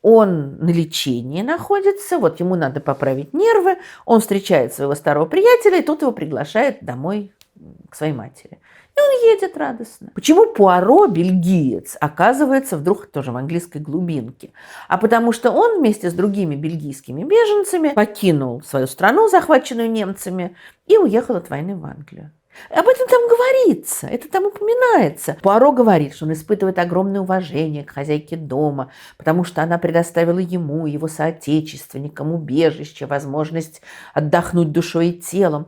он на лечении находится, вот ему надо поправить нервы, он встречает своего старого приятеля, и тут его приглашает домой к своей матери. И он едет радостно. Почему Пуаро, бельгиец, оказывается вдруг тоже в английской глубинке? А потому что он вместе с другими бельгийскими беженцами покинул свою страну, захваченную немцами, и уехал от войны в Англию. Об этом там говорится, это там упоминается. Пуаро говорит, что он испытывает огромное уважение к хозяйке дома, потому что она предоставила ему, его соотечественникам, убежище, возможность отдохнуть душой и телом.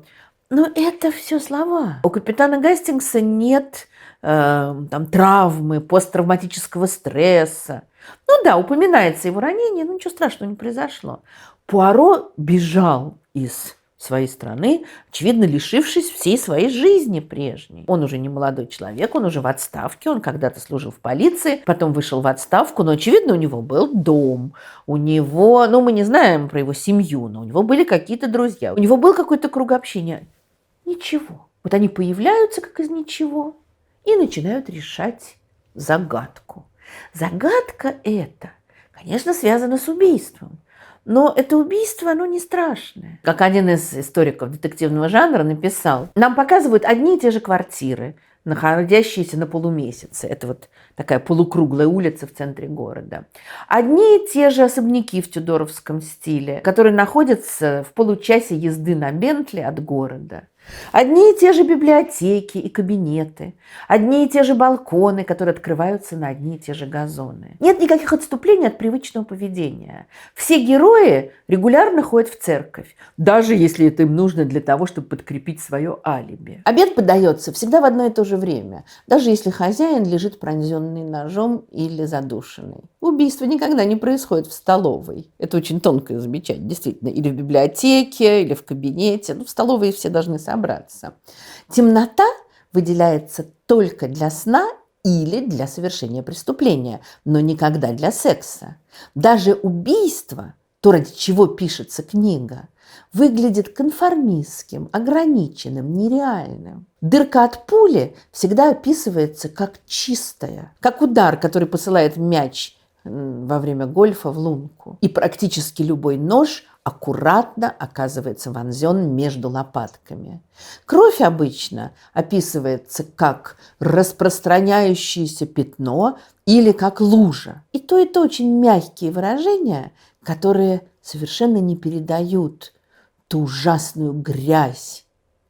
Но это все слова. У капитана Гастингса нет там, травмы, посттравматического стресса. Ну да, упоминается его ранение, но ничего страшного не произошло. Пуаро бежал из своей страны, очевидно, лишившись всей своей жизни прежней. Он уже не молодой человек, он уже в отставке, он когда-то служил в полиции, потом вышел в отставку, но, очевидно, у него был дом, у него, ну, мы не знаем про его семью, но у него были какие-то друзья, у него был какой-то круг общения. Ничего. Вот они появляются как из ничего и начинают решать загадку. Загадка эта, конечно, связана с убийством. Но это убийство, оно не страшное. Как один из историков детективного жанра написал, нам показывают одни и те же квартиры, находящиеся на полумесяце. Это вот такая полукруглая улица в центре города. Одни и те же особняки в тюдоровском стиле, которые находятся в получасе езды на Бентли от города. Одни и те же библиотеки и кабинеты, одни и те же балконы, которые открываются на одни и те же газоны. Нет никаких отступлений от привычного поведения. Все герои регулярно ходят в церковь, даже если это им нужно для того, чтобы подкрепить свое алиби. Обед подается всегда в одно и то же время, даже если хозяин лежит пронзенный ножом или задушенный. Убийство никогда не происходит в столовой. Это очень тонко замечать, действительно. Или в библиотеке, или в кабинете. Ну, в столовой все должны собраться. Темнота выделяется только для сна или для совершения преступления, но никогда для секса. Даже убийство, то, ради чего пишется книга, выглядит конформистским, ограниченным, нереальным. Дырка от пули всегда описывается как чистая, как удар, который посылает мяч во время гольфа в лунку. И практически любой нож аккуратно оказывается вонзен между лопатками. Кровь обычно описывается как распространяющееся пятно или как лужа. И то очень мягкие выражения, которые совершенно не передают ту ужасную грязь,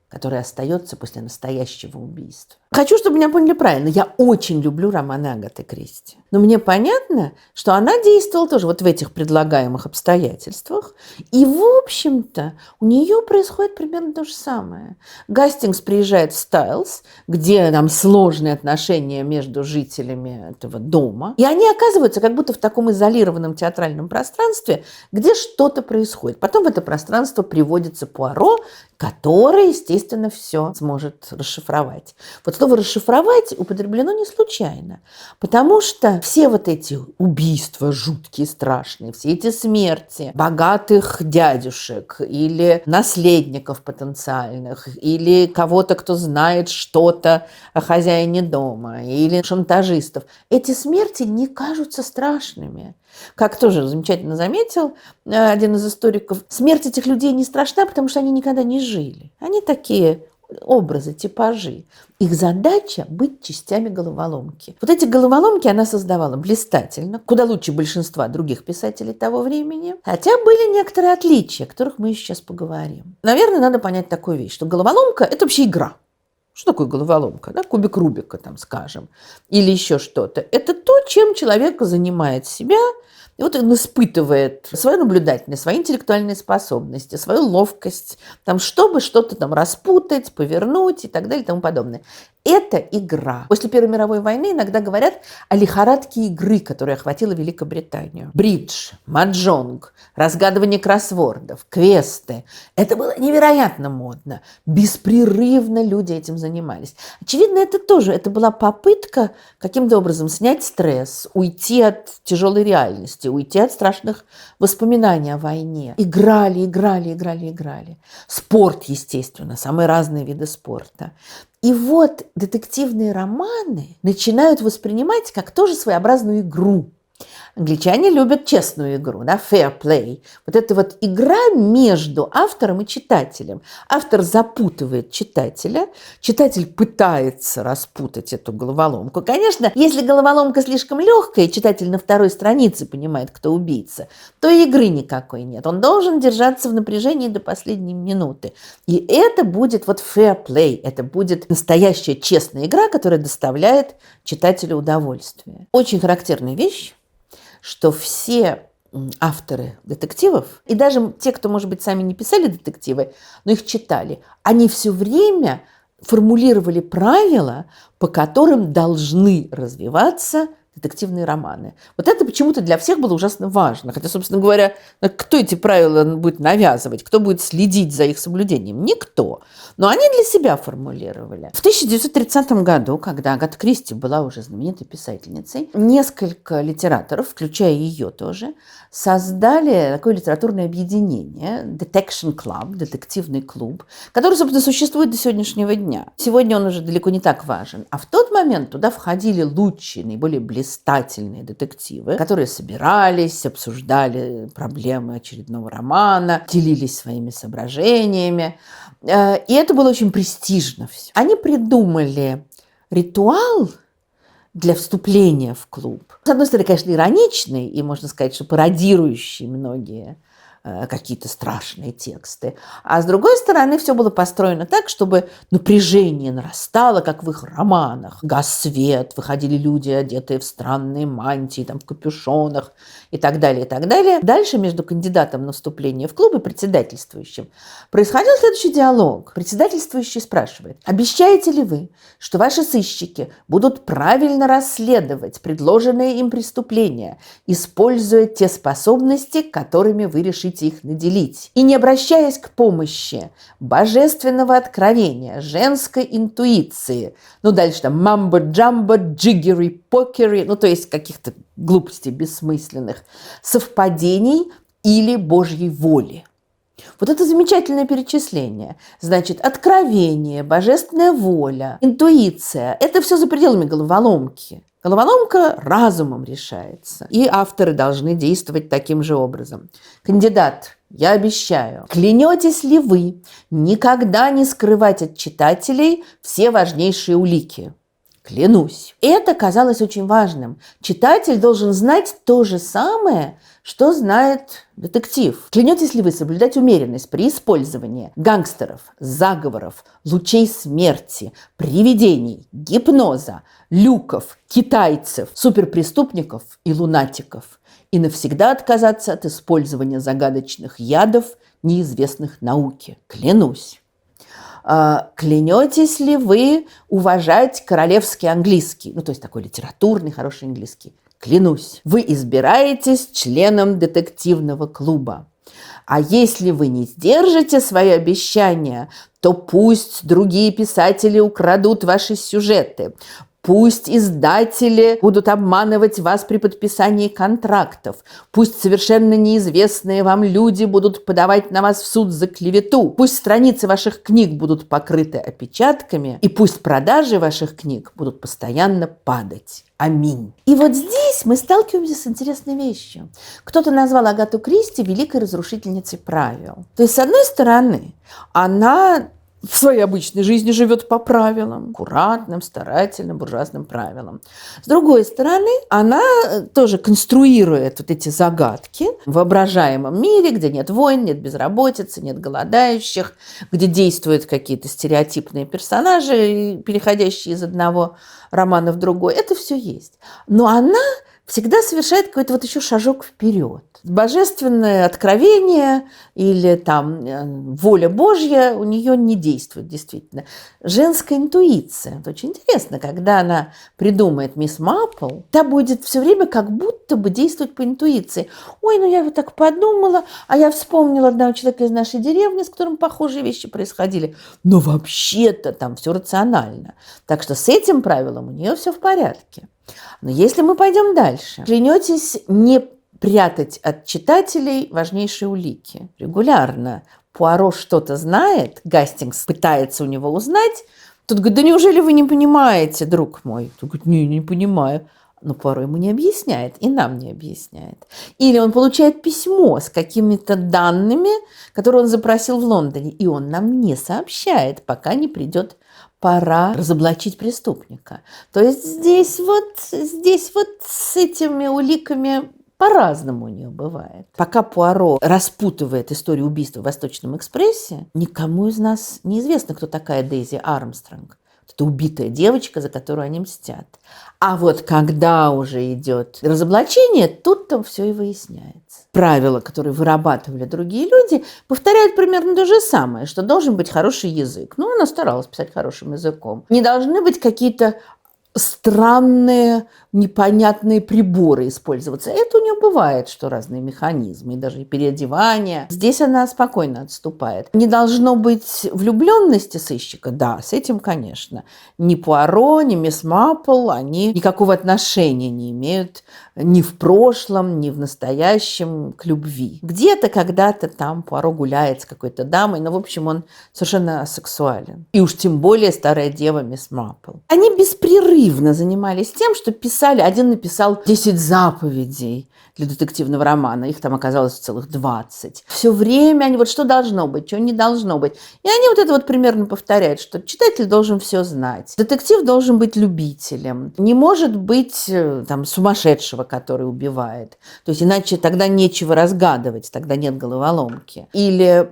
которая остается после настоящего убийства. Хочу, чтобы меня поняли правильно. Я очень люблю романы Агаты Кристи. Но мне понятно, что она действовала тоже вот в этих предлагаемых обстоятельствах. И, в общем-то, у нее происходит примерно то же самое. Гастингс приезжает в Стайлс, где там сложные отношения между жителями этого дома. И они оказываются как будто в таком изолированном театральном пространстве, где что-то происходит. Потом в это пространство приводится Пуаро, который, естественно, все сможет расшифровать. Вот слово «расшифровать» употреблено не случайно, потому что все вот эти убийства жуткие, страшные, все эти смерти богатых дядюшек или наследников потенциальных, или кого-то, кто знает что-то о хозяине дома, или шантажистов, эти смерти не кажутся страшными. Как тоже замечательно заметил один из историков, смерть этих людей не страшна, потому что они никогда не жили. Они такие образы, типажи. Их задача – быть частями головоломки. Вот эти головоломки она создавала блистательно, куда лучше большинства других писателей того времени. Хотя были некоторые отличия, о которых мы сейчас поговорим. Наверное, надо понять такую вещь, что головоломка – это вообще игра. Что такое головоломка? Да? Кубик Рубика, там, скажем, или еще что-то. Это то, чем человек занимает себя. И вот он испытывает свою наблюдательность, свои интеллектуальные способности, свою ловкость, там, чтобы что-то там распутать, повернуть и так далее и тому подобное. Это игра. После Первой мировой войны иногда говорят о лихорадке игры, которая охватила Великобританию. Бридж, маджонг, разгадывание кроссвордов, квесты. Это было невероятно модно. Беспрерывно люди этим занимались. Очевидно, это была попытка каким-то образом снять стресс, уйти от тяжелой реальности, уйти от страшных воспоминаний о войне. Играли. Спорт, естественно, самые разные виды спорта. И вот детективные романы начинают воспринимать как тоже своеобразную игру. Англичане любят честную игру, да, fair play. Вот это вот игра между автором и читателем. Автор запутывает читателя, читатель пытается распутать эту головоломку. Конечно, если головоломка слишком легкая, и читатель на второй странице понимает, кто убийца, то и игры никакой нет. Он должен держаться в напряжении до последней минуты. И это будет вот fair play, это будет настоящая честная игра, которая доставляет читателю удовольствие. Очень характерная вещь, что все авторы детективов, и даже те, кто, может быть, сами не писали детективы, но их читали, они все время формулировали правила, по которым должны развиваться детективные романы. Вот это почему-то для всех было ужасно важно. Хотя, собственно говоря, кто эти правила будет навязывать, кто будет следить за их соблюдением? Никто. Но они для себя формулировали. В 1930 году, когда Агата Кристи была уже знаменитой писательницей, несколько литераторов, включая ее тоже, создали такое литературное объединение Detection Club, детективный клуб, который, собственно, существует до сегодняшнего дня. Сегодня он уже далеко не так важен. А в тот момент туда входили лучшие, наиболее блистательные детективы, которые собирались, обсуждали проблемы очередного романа, делились своими соображениями. И это было очень престижно все. Они придумали ритуал для вступления в клуб. С одной стороны, конечно, ироничный и, можно сказать, что пародирующий многие какие-то страшные тексты. А с другой стороны, все было построено так, чтобы напряжение нарастало, как в их романах. Гас свет, выходили люди, одетые в странные мантии, там, в капюшонах и так далее, и так далее. Дальше между кандидатом на вступление в клуб и председательствующим происходил следующий диалог. Председательствующий спрашивает: обещаете ли вы, что ваши сыщики будут правильно расследовать предложенные им преступления, используя те способности, которыми вы решите их наделить, и не обращаясь к помощи божественного откровения, женской интуиции, дальше там мамбо-джамбо, джиггери-покери, то есть каких-то глупостей бессмысленных, совпадений или Божьей воли. Вот это замечательное перечисление. Значит, откровение, божественная воля, интуиция – это все за пределами головоломки. Головоломка разумом решается, и авторы должны действовать таким же образом. Кандидат: я обещаю, клянетесь ли вы никогда не скрывать от читателей все важнейшие улики? Клянусь. Это казалось очень важным. Читатель должен знать то же самое, что знает детектив. Клянетесь ли вы соблюдать умеренность при использовании гангстеров, заговоров, лучей смерти, привидений, гипноза, люков, китайцев, суперпреступников и лунатиков, и навсегда отказаться от использования загадочных ядов, неизвестных науке? Клянусь. Клянетесь ли вы уважать королевский английский, то есть такой литературный, хороший английский? Клянусь. Вы избираетесь членом детективного клуба. А если вы не сдержите свои обещания, то пусть другие писатели украдут ваши сюжеты. Пусть издатели будут обманывать вас при подписании контрактов. Пусть совершенно неизвестные вам люди будут подавать на вас в суд за клевету. Пусть страницы ваших книг будут покрыты опечатками. И пусть продажи ваших книг будут постоянно падать. Аминь. И вот здесь мы сталкиваемся с интересной вещью. Кто-то назвал Агату Кристи великой разрушительницей правил. То есть, с одной стороны, она в своей обычной жизни живет по правилам, аккуратным, старательным, буржуазным правилам. С другой стороны, она тоже конструирует вот эти загадки в воображаемом мире, где нет войн, нет безработицы, нет голодающих, где действуют какие-то стереотипные персонажи, переходящие из одного романа в другой. Это все есть. Но она всегда совершает какой-то вот еще шажок вперед. Божественное откровение или там воля Божья у нее не действует действительно. Женская интуиция. Это очень интересно, когда она придумает мисс Марпл, та будет все время как будто бы действовать по интуиции. Ой, ну я вот так подумала, а я вспомнила одного человека из нашей деревни, с которым похожие вещи происходили. Но вообще-то там все рационально. Так что с этим правилом у нее все в порядке. Но если мы пойдем дальше, клянетесь не прятать от читателей важнейшие улики. Регулярно Пуаро что-то знает, Гастингс пытается у него узнать. Тут говорит, да неужели вы не понимаете, друг мой? Тут говорит, не понимаю. Но Пуаро ему не объясняет, и нам не объясняет. Или он получает письмо с какими-то данными, которые он запросил в Лондоне, и он нам не сообщает, пока не придет пора разоблачить преступника. То есть здесь вот с этими уликами по-разному у нее бывает. Пока Пуаро распутывает историю убийства в Восточном экспрессе, никому из нас неизвестно, кто такая Дейзи Армстронг. Это убитая девочка, за которую они мстят. А вот когда уже идет разоблачение, тут-то все и выясняется. Правила, которые вырабатывали другие люди, повторяют примерно то же самое, что должен быть хороший язык. Ну, она старалась писать хорошим языком. Не должны быть какие-то странные, непонятные приборы использоваться. Это у нее бывает, что разные механизмы, и даже и переодевания. Здесь она спокойно отступает. Не должно быть влюбленности сыщика? Да, с этим, конечно. Ни Пуаро, ни мисс Марпл, они никакого отношения не имеют ни в прошлом, ни в настоящем к любви. Где-то, когда-то там Пуаро гуляет с какой-то дамой, но, в общем, он совершенно асексуален. И уж тем более старая дева мисс Марпл. Они беспрерывно занимались тем, что писали. Один написал 10 заповедей для детективного романа. Их там оказалось целых 20. Все время они вот что должно быть, что не должно быть. И они вот это вот примерно повторяют, что читатель должен все знать. Детектив должен быть любителем. Не может быть там сумасшедшего, который убивает. То есть иначе тогда нечего разгадывать, тогда нет головоломки. Или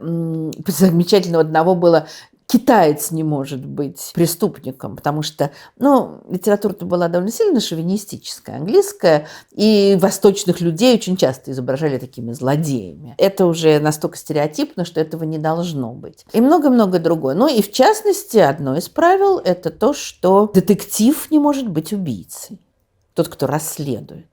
замечательно у одного было: китаец не может быть преступником, потому что, литература-то была довольно сильно шовинистическая, английская, и восточных людей очень часто изображали такими злодеями. Это уже настолько стереотипно, что этого не должно быть. И много-много другое. Ну и в частности, одно из правил – это то, что детектив не может быть убийцей. Тот, кто расследует.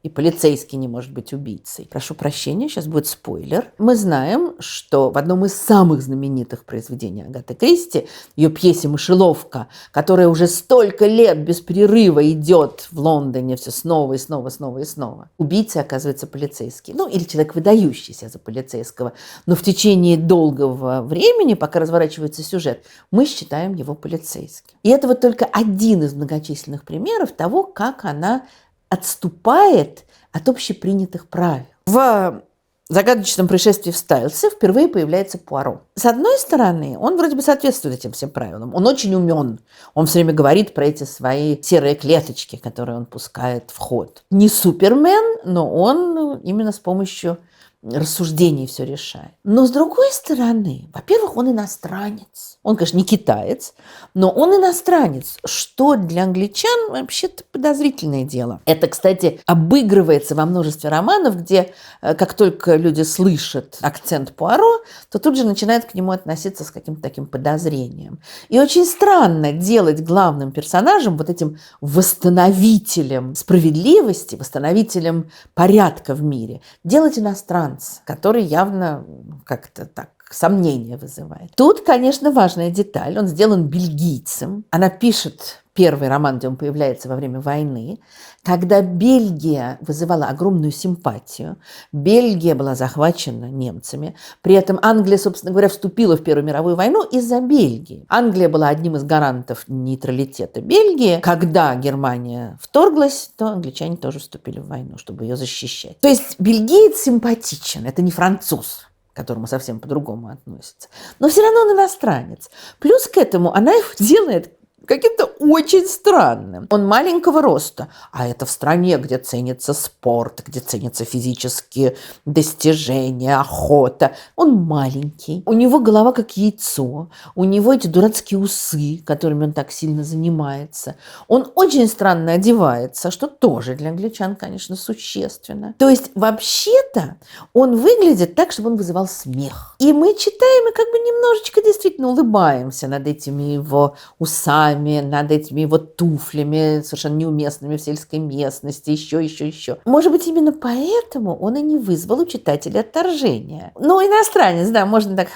И полицейский не может быть убийцей. Прошу прощения, сейчас будет спойлер. Мы знаем, что в одном из самых знаменитых произведений Агаты Кристи, ее пьесе «Мышеловка», которая уже столько лет без перерыва идет в Лондоне все снова и снова, снова и снова, убийцей оказывается полицейский. Или человек, выдающийся за полицейского. Но в течение долгого времени, пока разворачивается сюжет, мы считаем его полицейским. И это вот только один из многочисленных примеров того, как она отступает от общепринятых правил. В «Загадочном происшествии в Стайлсе» впервые появляется Пуаро. С одной стороны, он вроде бы соответствует этим всем правилам. Он очень умен. Он все время говорит про эти свои серые клеточки, которые он пускает в ход. Не Супермен, но он именно с помощью рассуждений все решает. Но с другой стороны, во-первых, он иностранец. Он, конечно, не китаец, но он иностранец, что для англичан вообще-то подозрительное дело. Это, кстати, обыгрывается во множестве романов, где как только люди слышат акцент Пуаро, то тут же начинают к нему относиться с каким-то таким подозрением. И очень странно делать главным персонажем вот этим восстановителем справедливости, восстановителем порядка в мире, делать иностранца, который явно как-то так сомнения вызывает. Тут, конечно, важная деталь. Он сделан бельгийцем. Она пишет первый роман, где он появляется во время войны, когда Бельгия вызывала огромную симпатию. Бельгия была захвачена немцами. При этом Англия, собственно говоря, вступила в Первую мировую войну из-за Бельгии. Англия была одним из гарантов нейтралитета Бельгии. Когда Германия вторглась, то англичане тоже вступили в войну, чтобы ее защищать. То есть бельгиец симпатичен, это не француз, к которому совсем по-другому относится. Но все равно он иностранец. Плюс к этому она его делает каким-то очень странным. Он маленького роста, а это в стране, где ценится спорт, где ценятся физические достижения, охота. Он маленький, у него голова как яйцо, у него эти дурацкие усы, которыми он так сильно занимается. Он очень странно одевается, что тоже для англичан, конечно, существенно. То есть, вообще-то, он выглядит так, чтобы он вызывал смех. И мы читаем и как бы немножечко действительно улыбаемся над этими его усами, над этими его туфлями, совершенно неуместными в сельской местности, еще. Может быть, именно поэтому он и не вызвал у читателя отторжения. Ну, иностранец, да, можно так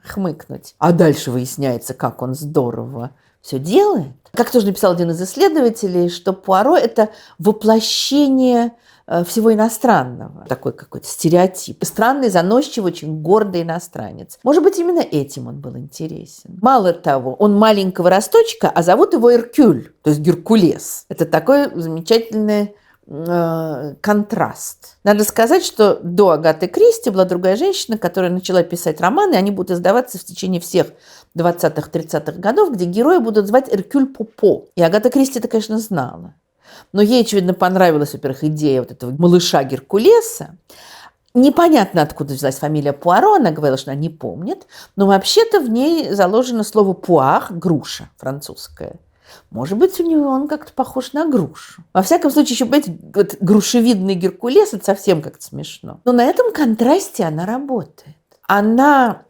хмыкнуть. А дальше выясняется, как он здорово все делает. Как тоже написал один из исследователей, что Пуаро – это воплощение всего иностранного. Такой какой-то стереотип. Странный, заносчивый, очень гордый иностранец. Может быть, именно этим он был интересен. Мало того, он маленького росточка, а зовут его Эркюль, то есть Геркулес. Это такой замечательный контраст. Надо сказать, что до Агаты Кристи была другая женщина, которая начала писать романы, они будут издаваться в течение всех 20-30-х годов, где герои будут звать Эркюль Попо. И Агата Кристи это, конечно, знала. Но ей, очевидно, понравилась, во-первых, идея вот этого малыша Геркулеса. Непонятно, откуда взялась фамилия Пуаро, она говорила, что она не помнит, но вообще-то в ней заложено слово «пуар» – груша французская. Может быть, у него он как-то похож на грушу. Во всяком случае, еще, понимаете, вот грушевидный Геркулес – это совсем как-то смешно. Но на этом контрасте она работает. Она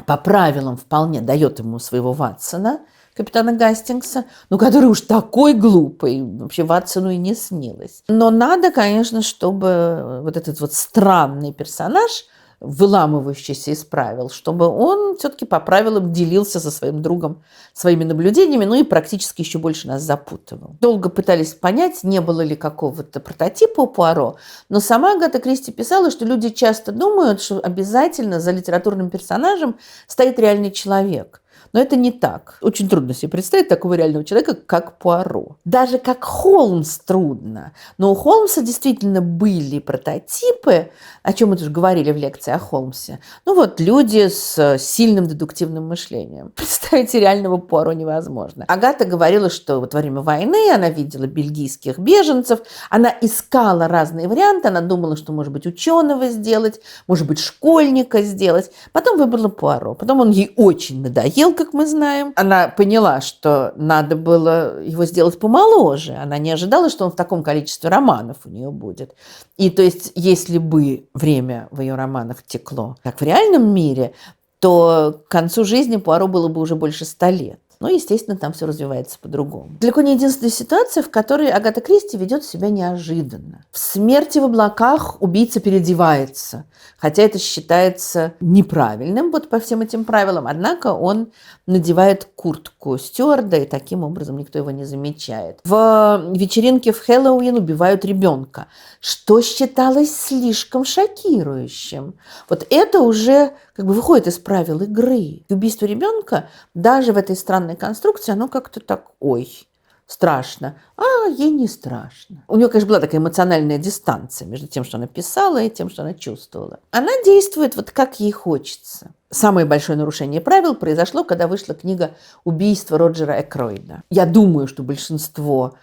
по правилам вполне дает ему своего Ватсона, капитана Гастингса, но который уж такой глупый, вообще Ватсону и не снилось. Но надо, конечно, чтобы вот этот вот странный персонаж, выламывающийся из правил, чтобы он все-таки по правилам делился со своим другом своими наблюдениями, ну и практически еще больше нас запутывал. Долго пытались понять, не было ли какого-то прототипа у Пуаро, но сама Агата Кристи писала, что люди часто думают, что обязательно за литературным персонажем стоит реальный человек. Но это не так. Очень трудно себе представить такого реального человека, как Пуаро. Даже как Холмс трудно. Но у Холмса действительно были прототипы, о чем мы тоже говорили в лекции о Холмсе. Ну вот, люди с сильным дедуктивным мышлением. Представить реального Пуаро невозможно. Агата говорила, что вот во время войны она видела бельгийских беженцев, она искала разные варианты, она думала, что, может быть, ученого сделать, может быть, школьника сделать. Потом выбрала Пуаро. Потом он ей очень надоел, как мы знаем. Она поняла, что надо было его сделать помоложе. Она не ожидала, что он в таком количестве романов у нее будет. И то есть, если бы время в ее романах текло, как в реальном мире, то к концу жизни Пуаро было бы уже больше 100 лет. Но, естественно, там все развивается по-другому. Далеко не единственная ситуация, в которой Агата Кристи ведет себя неожиданно. В «Смерти в облаках» убийца переодевается, хотя это считается неправильным вот по всем этим правилам. Однако он надевает куртку стюарда, и таким образом никто его не замечает. В «Вечеринке в Хэллоуин» убивают ребенка, что считалось слишком шокирующим. Вот это уже как бы выходит из правил игры. Убийство ребенка даже в этой странной конструкции, оно как-то так, ой, страшно, а ей не страшно. У нее, конечно, была такая эмоциональная дистанция между тем, что она писала, и тем, что она чувствовала. Она действует вот как ей хочется. Самое большое нарушение правил произошло, когда вышла книга «Убийство Роджера Экройда». Я думаю, что большинство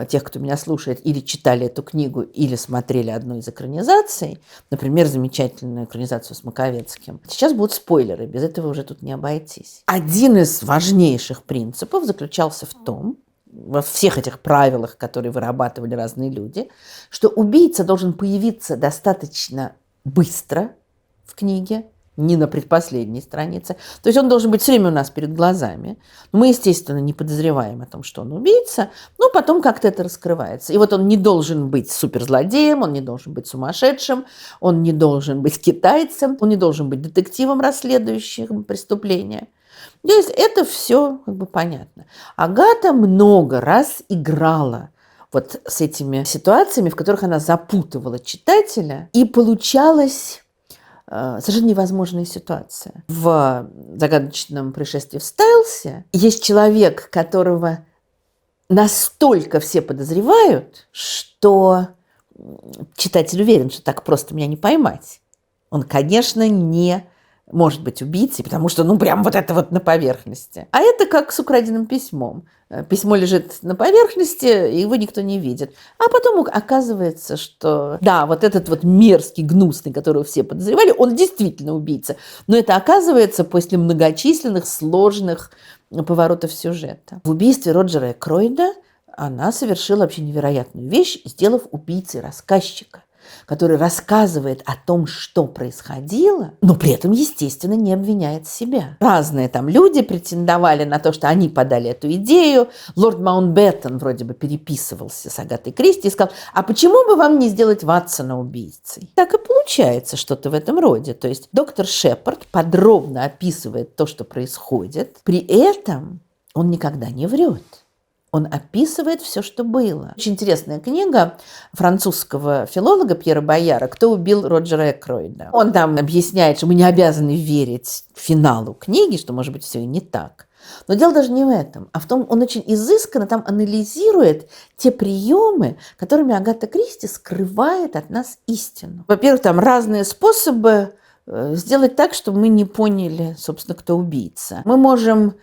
тех, кто меня слушает, или читали эту книгу, или смотрели одну из экранизаций, например, замечательную экранизацию с Маковецким. Сейчас будут спойлеры, без этого уже тут не обойтись. Один из важнейших принципов заключался в том, во всех этих правилах, которые вырабатывали разные люди, что убийца должен появиться достаточно быстро в книге, не на предпоследней странице. То есть он должен быть все время у нас перед глазами. Мы, естественно, не подозреваем о том, что он убийца, но потом как-то это раскрывается. И вот он не должен быть суперзлодеем, он не должен быть сумасшедшим, он не должен быть китайцем, он не должен быть детективом, расследующим преступления. То есть это все как бы понятно. Агата много раз играла вот с этими ситуациями, в которых она запутывала читателя, и получалась совершенно невозможная ситуация. В «Загадочном происшествии в Стайлсе» есть человек, которого настолько все подозревают, что читатель уверен, что так просто меня не поймать. Он, конечно, не может быть убийцей, потому что, прям вот это вот на поверхности. А это как с украденным письмом. Письмо лежит на поверхности, его никто не видит. А потом оказывается, что да, вот этот вот мерзкий, гнусный, которого все подозревали, он действительно убийца. Но это оказывается после многочисленных сложных поворотов сюжета. В убийстве Роджера Экройда она совершила вообще невероятную вещь, сделав убийцей рассказчика, который рассказывает о том, что происходило, но при этом, естественно, не обвиняет себя. Разные там люди претендовали на то, что они подали эту идею. Лорд Маунтбеттен вроде бы переписывался с Агатой Кристи и сказал, а почему бы вам не сделать Ватсона убийцей? Так и получается что-то в этом роде. То есть доктор Шепард подробно описывает то, что происходит, при этом он никогда не врет. Он описывает все, что было. Очень интересная книга французского филолога Пьера Бояра «Кто убил Роджера Экройда». Он там объясняет, что мы не обязаны верить финалу книги, что, может быть, все и не так. Но дело даже не в этом, а в том, он очень изысканно там анализирует те приемы, которыми Агата Кристи скрывает от нас истину. Во-первых, там разные способы сделать так, чтобы мы не поняли, собственно, кто убийца. Мы можем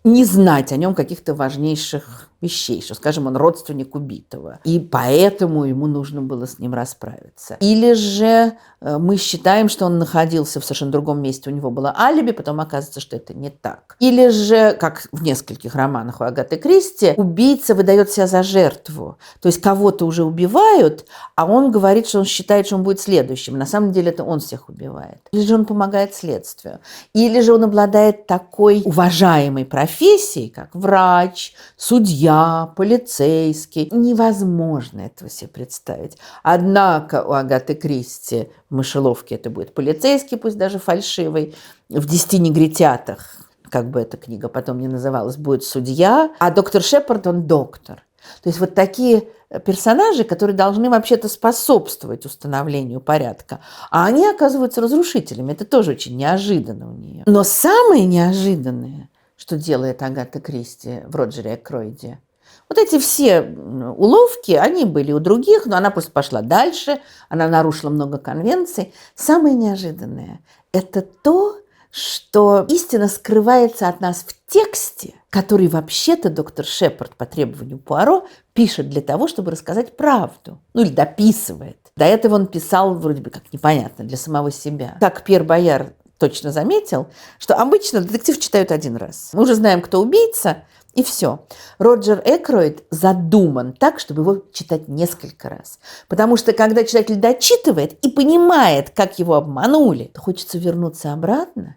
не знать о нем каких-то важнейших вещей, что, скажем, он родственник убитого, и поэтому ему нужно было с ним расправиться. Или же мы считаем, что он находился в совершенно другом месте, у него было алиби, потом оказывается, что это не так. Или же, как в нескольких романах у Агаты Кристи, убийца выдает себя за жертву, то есть кого-то уже убивают, а он говорит, что он считает, что он будет следующим. На самом деле это он всех убивает. Или же он помогает следствию. Или же он обладает такой уважаемой профессией, как врач, судья, полицейский. Невозможно этого себе представить. Однако у Агаты Кристи в «Мышеловке» это будет полицейский, пусть даже фальшивый. В «10 негритятах», как бы эта книга потом ни называлась, будет судья. А доктор Шепард, он доктор. То есть вот такие персонажи, которые должны вообще-то способствовать установлению порядка, а они оказываются разрушителями. Это тоже очень неожиданно у нее. Но самое неожиданное, что делает Агата Кристи в Роджере Экройде, вот эти все уловки, они были у других, но она просто пошла дальше, она нарушила много конвенций. Самое неожиданное – это то, что истина скрывается от нас в тексте, который вообще-то доктор Шепард по требованию Пуаро пишет для того, чтобы рассказать правду. Или дописывает. До этого он писал вроде бы как непонятно для самого себя. Как Пьер Бояр точно заметил, что обычно детектив читают один раз. Мы уже знаем, кто убийца, и все. Роджер Экройд задуман так, чтобы его читать несколько раз. Потому что, когда читатель дочитывает и понимает, как его обманули, то хочется вернуться обратно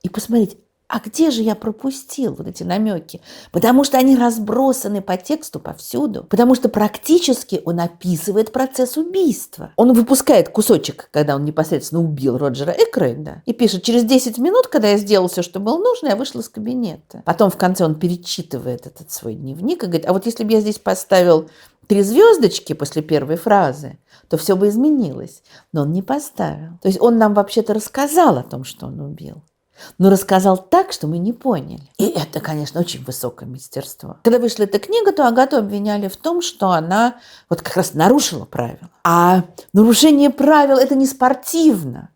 и посмотреть, а где же я пропустил вот эти намеки? Потому что они разбросаны по тексту повсюду. Потому что практически он описывает процесс убийства. Он выпускает кусочек, когда он непосредственно убил Роджера Экройда, и пишет, через 10 минут, когда я сделал все, что было нужно, я вышел из кабинета. Потом в конце он перечитывает этот свой дневник и говорит, а вот если бы я здесь поставил 3 звездочки после первой фразы, то все бы изменилось. Но он не поставил. То есть он нам вообще-то рассказал о том, что он убил. Но рассказал так, что мы не поняли. И это, конечно, очень высокое мастерство. Когда вышла эта книга, то Агату обвиняли в том, что она вот как раз нарушила правила. А нарушение правил – это не спортивно.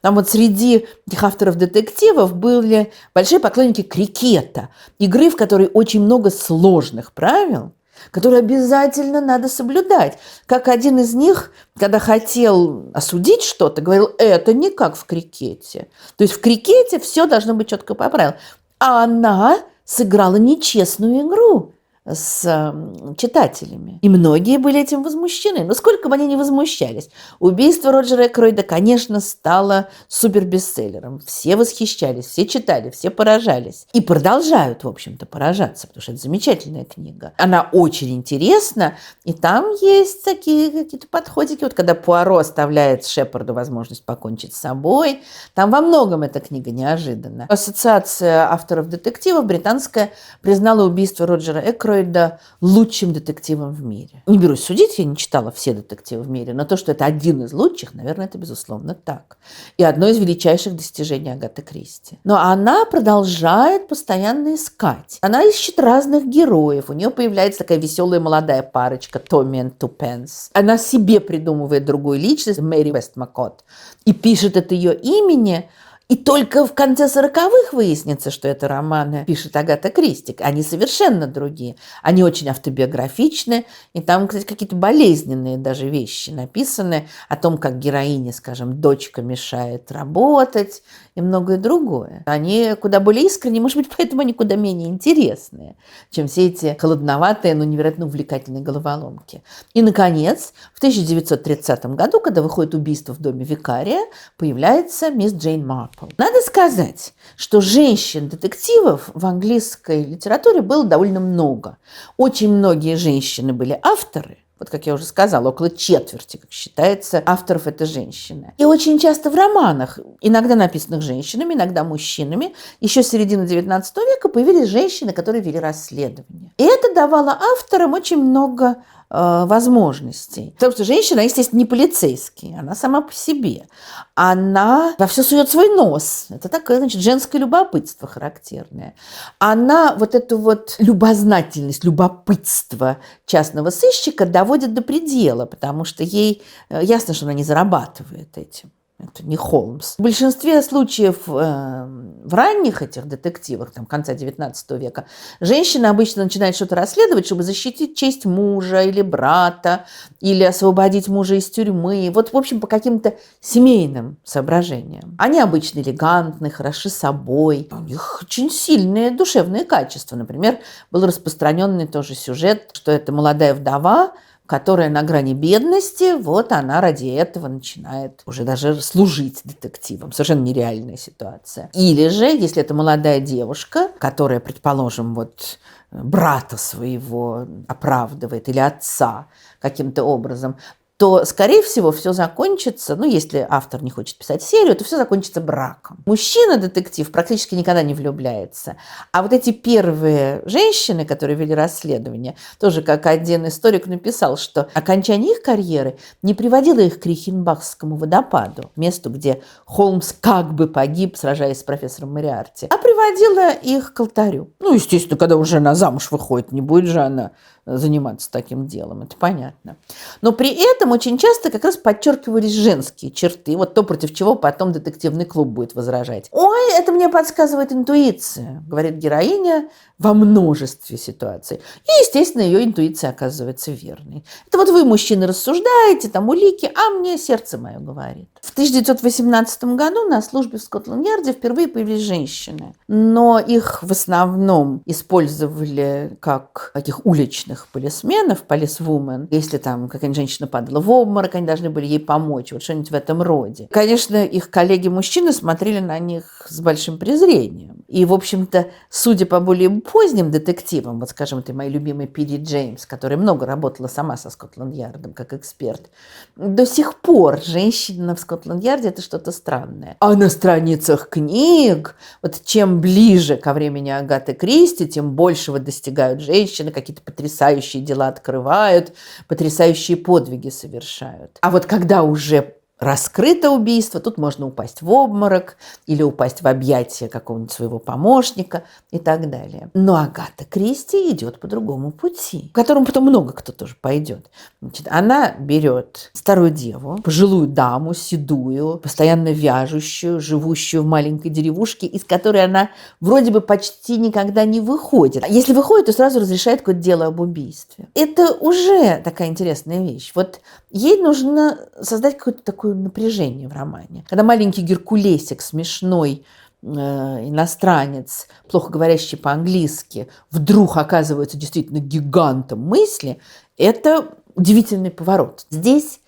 Там вот среди этих авторов детективов были большие поклонники крикета, игры, в которой очень много сложных правил, которые обязательно надо соблюдать. Как один из них, когда хотел осудить что-то, говорил, это не как в крикете. То есть в крикете все должно быть четко по правилам. А она сыграла нечестную игру. с читателями. И многие были этим возмущены. Но сколько бы они ни возмущались, убийство Роджера Экройда, конечно, стало супербестселлером. Все восхищались, все читали, все поражались. И продолжают, в общем-то, поражаться, потому что это замечательная книга. Она очень интересна, и там есть такие какие-то подходики. Вот когда Пуаро оставляет Шепарду возможность покончить с собой, там во многом эта книга неожиданна. Ассоциация авторов детективов британская признала убийство Роджера Экройда лучшим детективом в мире. Не берусь судить, я не читала все детективы в мире, но то, что это один из лучших, наверное, это безусловно так. И одно из величайших достижений Агаты Кристи. Но она продолжает постоянно искать. Она ищет разных героев. У нее появляется такая веселая молодая парочка Томми и Тупенс. Она себе придумывает другую личность, Мэри Вестмакот, и пишет от ее имени. И только в конце 40-х выяснится, что это романы пишет Агата Кристи. Они совершенно другие. Они очень автобиографичны. И там, кстати, какие-то болезненные даже вещи написаны о том, как героине, скажем, дочка мешает работать и многое другое. Они куда более искренние, может быть, поэтому они куда менее интересные, чем все эти холодноватые, но невероятно увлекательные головоломки. И, наконец, в 1930 году, когда выходит «Убийство в доме викария», появляется мисс Джейн Марпл. Надо сказать, что женщин-детективов в английской литературе было довольно много. Очень многие женщины были авторы. Вот, как я уже сказала, около четверти, как считается, авторов это женщины. И очень часто в романах, иногда написанных женщинами, иногда мужчинами, еще с середины XIX века появились женщины, которые вели расследование. И это давало авторам очень много возможностей. Потому что женщина, естественно, не полицейский, она сама по себе. Она во все сует свой нос. Это такое, значит, женское любопытство характерное. Она вот эту вот любознательность, любопытство частного сыщика доводит до предела, потому что ей ясно, что она не зарабатывает этим. Это не Холмс. В большинстве случаев в ранних этих детективах, там, конца XIX века, женщина обычно начинает что-то расследовать, чтобы защитить честь мужа или брата, или освободить мужа из тюрьмы. Вот, в общем, по каким-то семейным соображениям. Они обычно элегантны, хороши собой. У них очень сильные душевные качества. Например, был распространенный тоже сюжет, что это молодая вдова, которая на грани бедности, вот она ради этого начинает уже даже служить детективом. Совершенно нереальная ситуация. Или же, если это молодая девушка, которая, предположим, вот брата своего оправдывает или отца каким-то образом, то, скорее всего, все закончится, ну, если автор не хочет писать серию, то все закончится браком. Мужчина-детектив практически никогда не влюбляется. А вот эти первые женщины, которые вели расследование, тоже как один историк написал, что окончание их карьеры не приводило их к Рихенбахскому водопаду, месту, где Холмс как бы погиб, сражаясь с профессором Мориарти, а приводило их к алтарю. Ну, естественно, когда уже она замуж выходит, не будет же она заниматься таким делом, это понятно. Но при этом очень часто как раз подчеркивались женские черты, вот то, против чего потом детективный клуб будет возражать. «Ой, это мне подсказывает интуиция», говорит героиня во множестве ситуаций. И, естественно, ее интуиция оказывается верной. Это вот вы, мужчины, рассуждаете, там улики, а мне сердце мое говорит. В 1918 году на службе в Скотланд-Ярде впервые появились женщины, но их в основном использовали как таких уличных полисменов, полисвумен. Если там какая-нибудь женщина падала в обморок, они должны были ей помочь, вот что-нибудь в этом роде. Конечно, их коллеги-мужчины смотрели на них с большим презрением. И, в общем-то, судя по более поздним детективам, вот, скажем, это моя любимая Пиди Джеймс, которая много работала сама со Скотланд-Ярдом как эксперт, до сих пор женщина в Скотланд-Ярде – это что-то странное. А на страницах книг, вот чем ближе ко времени Агаты Кристи, тем большего достигают женщины, какие-то потрясающие дела открывают, потрясающие подвиги совершают. А вот когда уже раскрыто убийство, тут можно упасть в обморок или упасть в объятия какого-нибудь своего помощника и так далее. Но Агата Кристи идет по другому пути, по которому потом много кто тоже пойдет. Значит, она берет старую деву, пожилую даму, седую, постоянно вяжущую, живущую в маленькой деревушке, из которой она вроде бы почти никогда не выходит. А если выходит, то сразу разрешает какое-то дело об убийстве. Это уже такая интересная вещь. Вот ей нужно создать какое-то такое напряжение в романе. Когда маленький Геркулесик, смешной, иностранец, плохо говорящий по-английски, вдруг оказывается действительно гигантом мысли, это удивительный поворот. Здесь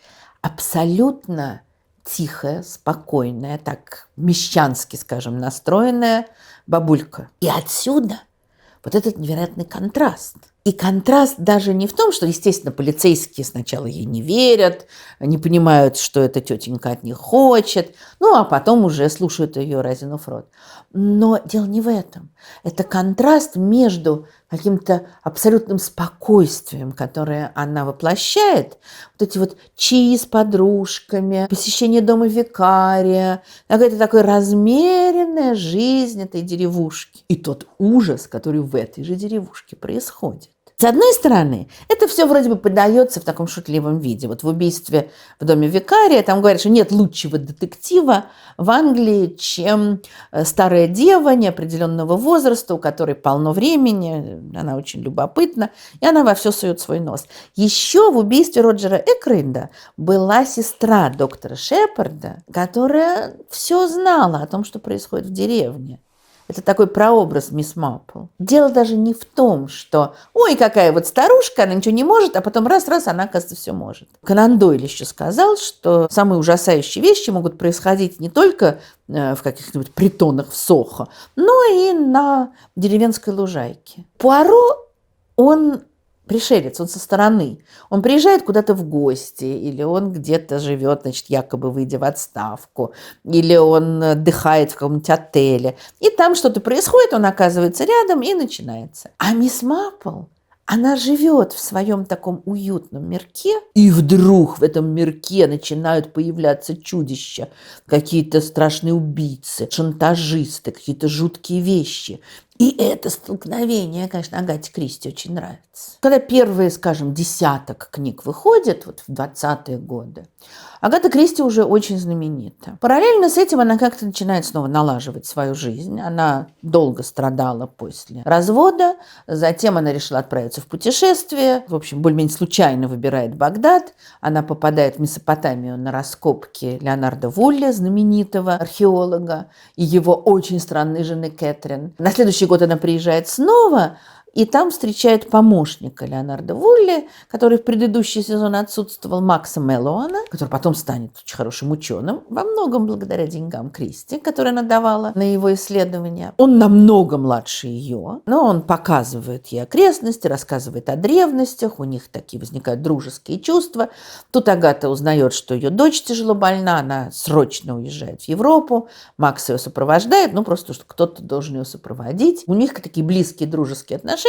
абсолютно тихая, спокойная, так мещански, скажем, настроенная бабулька. И отсюда вот этот невероятный контраст. И контраст даже не в том, что, естественно, полицейские сначала ей не верят, не понимают, что эта тетенька от них хочет, ну, а потом уже слушают ее, разинув рот. Но дело не в этом. Это контраст между каким-то абсолютным спокойствием, которое она воплощает, вот эти вот чаи с подружками, посещение дома викария, какая-то такая размеренная жизнь этой деревушки. И тот ужас, который в этой же деревушке происходит. С одной стороны, это все вроде бы подается в таком шутливом виде. Вот в «Убийстве в доме викария» там говорят, что нет лучшего детектива в Англии, чем старая дева неопределенного возраста, у которой полно времени, она очень любопытна, и она во все сует свой нос. Еще в «Убийстве Роджера Экройда» была сестра доктора Шепарда, которая все знала о том, что происходит в деревне. Это такой прообраз мисс Марпл. Дело даже не в том, что «ой, какая вот старушка, она ничего не может», а потом раз-раз она, оказывается, все может. Конан Дойль еще сказал, что самые ужасающие вещи могут происходить не только в каких-нибудь притонах в Сохо, но и на деревенской лужайке. Пуаро, он пришелец, он со стороны. Он приезжает куда-то в гости, или он где-то живет, значит, якобы выйдя в отставку, или он отдыхает в каком-нибудь отеле. И там что-то происходит, он оказывается рядом, и начинается. А мисс Марпл, она живет в своем таком уютном мирке, и вдруг в этом мирке начинают появляться чудища, какие-то страшные убийцы, шантажисты, какие-то жуткие вещи. И это столкновение, конечно, Агате Кристи очень нравится. Когда первые, скажем, десяток книг выходят, вот в 20-е годы, Агата Кристи уже очень знаменита. Параллельно с этим она как-то начинает снова налаживать свою жизнь. Она долго страдала после развода, затем она решила отправиться в путешествие. В общем, более-менее случайно выбирает Багдад. Она попадает в Месопотамию на раскопки Леонардо Вулли, знаменитого археолога, и его очень странной жены Кэтрин. На следующий год она приезжает снова, и там встречает помощника Леонардо Вулли, который в предыдущий сезон отсутствовал, Макса Мэллоуана, который потом станет очень хорошим ученым, во многом благодаря деньгам Кристи, которые она давала на его исследования. Он намного младше ее, но он показывает ей окрестности, рассказывает о древностях, у них такие возникают дружеские чувства. Тут Агата узнает, что ее дочь тяжело больна, она срочно уезжает в Европу, Макс ее сопровождает, ну просто что кто-то должен ее сопроводить. У них такие близкие дружеские отношения,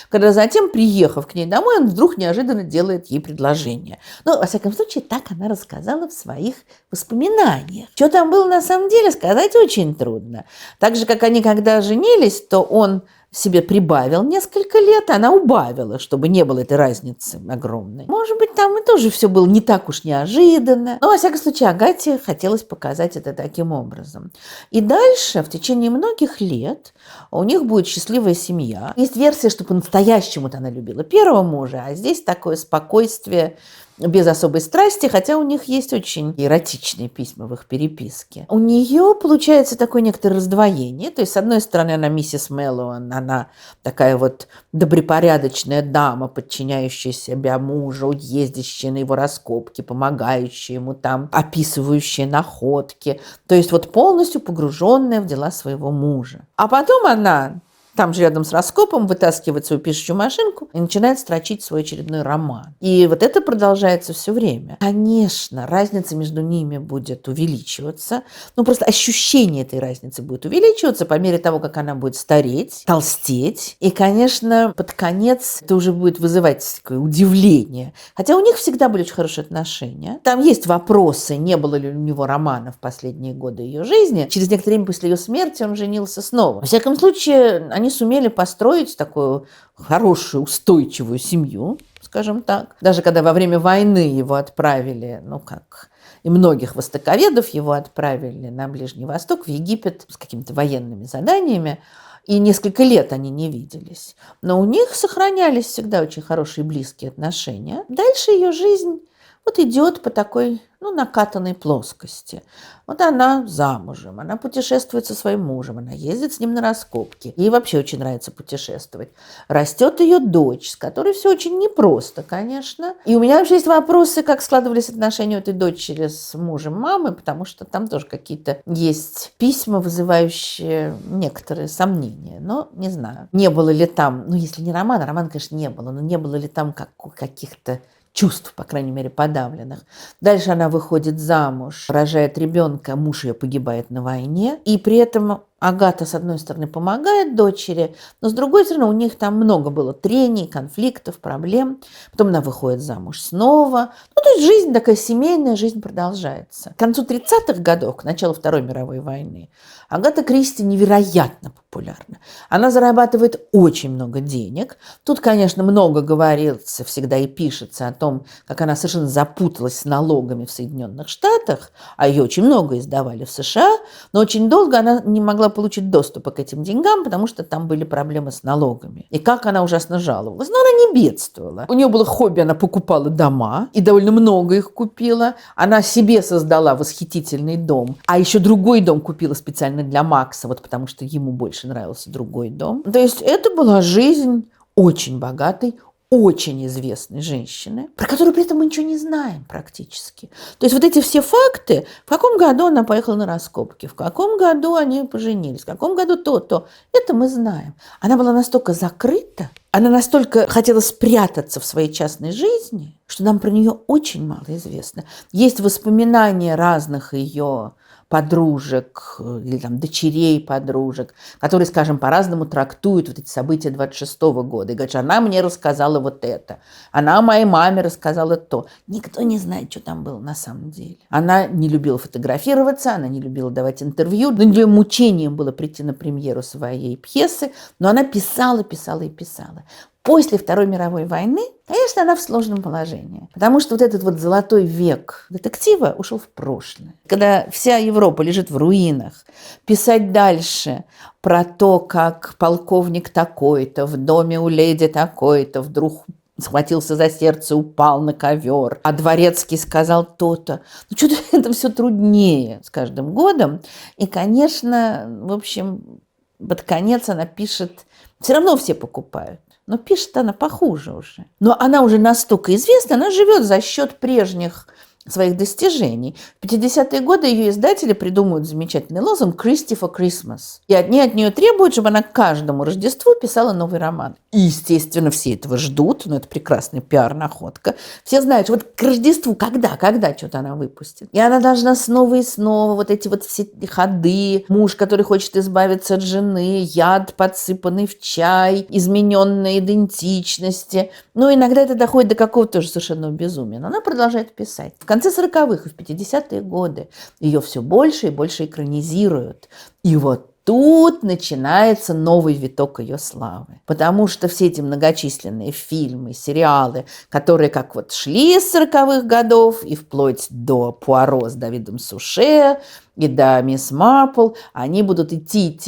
когда затем, приехав к ней домой, он вдруг неожиданно делает ей предложение. Ну, во всяком случае, так она рассказала в своих воспоминаниях. Что там было на самом деле, сказать очень трудно. Так же, как они когда женились, то он себе прибавил несколько лет, она убавила, чтобы не было этой разницы огромной. Может быть, там и тоже все было не так уж неожиданно. Но, во всяком случае, Агате хотелось показать это таким образом. И дальше, в течение многих лет, у них будет счастливая семья. Есть версия, что по-настоящему-то она любила первого мужа, а здесь такое спокойствие без особой страсти, хотя у них есть очень эротичные письма в их переписке. У нее получается такое некоторое раздвоение. То есть, с одной стороны, она миссис Мэллоуан, она такая вот добропорядочная дама, подчиняющая себя мужу, ездящая на его раскопки, помогающая ему там, описывающая находки. То есть, вот полностью погруженная в дела своего мужа. А потом она там же рядом с раскопом вытаскивает свою пишущую машинку и начинает строчить свой очередной роман. И вот это продолжается все время. Конечно, разница между ними будет увеличиваться. Ну, просто ощущение этой разницы будет увеличиваться по мере того, как она будет стареть, толстеть. И, конечно, под конец это уже будет вызывать такое удивление. Хотя у них всегда были очень хорошие отношения. Там есть вопросы, не было ли у него романа в последние годы ее жизни. Через некоторое время после ее смерти он женился снова. Во всяком случае, они сумели построить такую хорошую, устойчивую семью, скажем так. Даже когда во время войны его отправили, ну как и многих востоковедов его отправили на Ближний Восток, в Египет с какими-то военными заданиями, и несколько лет они не виделись. Но у них сохранялись всегда очень хорошие близкие отношения. Дальше ее жизнь вот идет по такой, накатанной плоскости. Вот она замужем, она путешествует со своим мужем, она ездит с ним на раскопки. Ей вообще очень нравится путешествовать. Растет ее дочь, с которой все очень непросто, конечно. И у меня вообще есть вопросы, как складывались отношения у этой дочери с мужем мамы, потому что там тоже какие-то есть письма, вызывающие некоторые сомнения. Но не знаю, не было ли там, если не роман, конечно, не было, но не было ли там каких-то чувств, по крайней мере, подавленных. Дальше она выходит замуж, рожает ребенка, муж ее погибает на войне, и при этом Агата, с одной стороны, помогает дочери, но с другой стороны, у них там много было трений, конфликтов, проблем. Потом она выходит замуж снова. То есть жизнь такая семейная, жизнь продолжается. К концу 30-х годов, к началу Второй мировой войны, Агата Кристи невероятно популярна. Она зарабатывает очень много денег. Тут, конечно, много говорится всегда и пишется о том, как она совершенно запуталась с налогами в Соединенных Штатах, а ее очень много издавали в США, но очень долго она не могла получить доступа к этим деньгам, потому что там были проблемы с налогами. И как она ужасно жаловалась. Но она не бедствовала. У нее было хобби, она покупала дома, и довольно много их купила. Она себе создала восхитительный дом, а еще другой дом купила специально для Макса, вот потому что ему больше нравился другой дом. То есть это была жизнь очень богатой, очень известной женщины, про которую при этом мы ничего не знаем практически. То есть вот эти все факты, в каком году она поехала на раскопки, в каком году они поженились, в каком году то, это мы знаем. Она была настолько закрыта, она настолько хотела спрятаться в своей частной жизни, что нам про нее очень мало известно. Есть воспоминания разных ее подружек или там дочерей подружек, которые, скажем, по-разному трактуют вот эти события 26-го года. И говорят, что она мне рассказала вот это, она моей маме рассказала то. Никто не знает, что там было на самом деле. Она не любила фотографироваться, она не любила давать интервью. Для нее мучением было прийти на премьеру своей пьесы, но она писала, писала и писала. После Второй мировой войны, конечно, она в сложном положении, потому что вот этот вот золотой век детектива ушел в прошлое. Когда вся Европа лежит в руинах, писать дальше про то, как полковник такой-то в доме у леди такой-то вдруг схватился за сердце, упал на ковер, а Дворецкий сказал то-то. Что-то это все труднее с каждым годом. И, конечно, в общем, под конец она пишет, все равно все покупают. Но пишет она похуже уже. Но она уже настолько известна, она живет за счет прежних своих достижений. В 50-е годы ее издатели придумывают замечательный лозунг «Christie for Christmas». И они от нее требуют, чтобы она к каждому Рождеству писала новый роман. И, естественно, все этого ждут. Это прекрасная пиар-находка. Все знают, что вот к Рождеству когда что-то она выпустит. И она должна снова и снова вот эти вот все ходы. Муж, который хочет избавиться от жены, яд, подсыпанный в чай, измененные идентичности. Иногда это доходит до какого-то тоже совершенно безумия. Но она продолжает писать. В конце 40-х и в 50-е годы ее все больше и больше экранизируют. И вот тут начинается новый виток ее славы. Потому что все эти многочисленные фильмы, сериалы, которые как вот шли с 40-х годов и вплоть до Пуаро с Давидом Суше и до Мисс Марпл, они будут идти,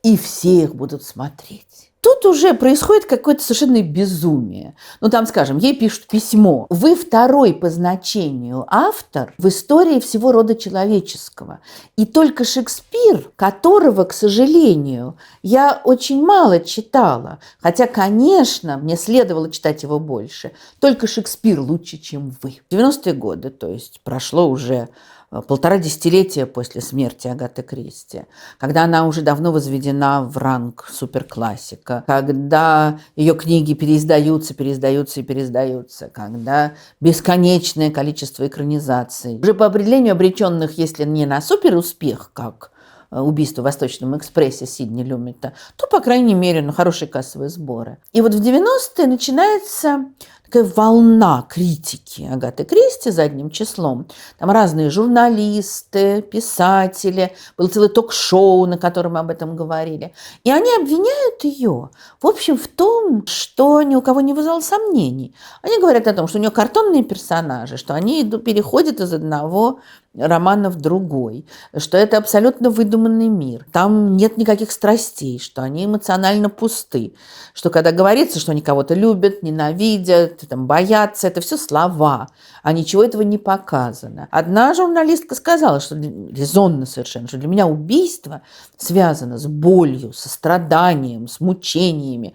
и все их будут смотреть. Тут уже происходит какое-то совершенно безумие. Там, скажем, ей пишут письмо. Вы второй по значению автор в истории всего рода человеческого. И только Шекспир, которого, к сожалению, я очень мало читала, хотя, конечно, мне следовало читать его больше, только Шекспир лучше, чем вы. В 90-е годы, то есть прошло уже 1,5 десятилетия после смерти Агаты Кристи, когда она уже давно возведена в ранг суперклассика, когда ее книги переиздаются, когда бесконечное количество экранизаций, уже по определению обреченных, если не на суперуспех, как «Убийство в Восточном экспрессе» Сидни Люмета, то, по крайней мере, на хорошие кассовые сборы. И вот в 90-е начинается такая волна критики Агаты Кристи задним числом. Там разные журналисты, писатели, было целое ток-шоу, на котором мы об этом говорили. И они обвиняют ее, в общем, в том, что ни у кого не вызвало сомнений. Они говорят о том, что у нее картонные персонажи, что они переходят из одного романов другой, что это абсолютно выдуманный мир. Там нет никаких страстей, что они эмоционально пусты, что когда говорится, что они кого-то любят, ненавидят, там, боятся, это все слова, а ничего этого не показано. Одна журналистка сказала, что резонно совершенно, что для меня убийство связано с болью, со страданием, с мучениями,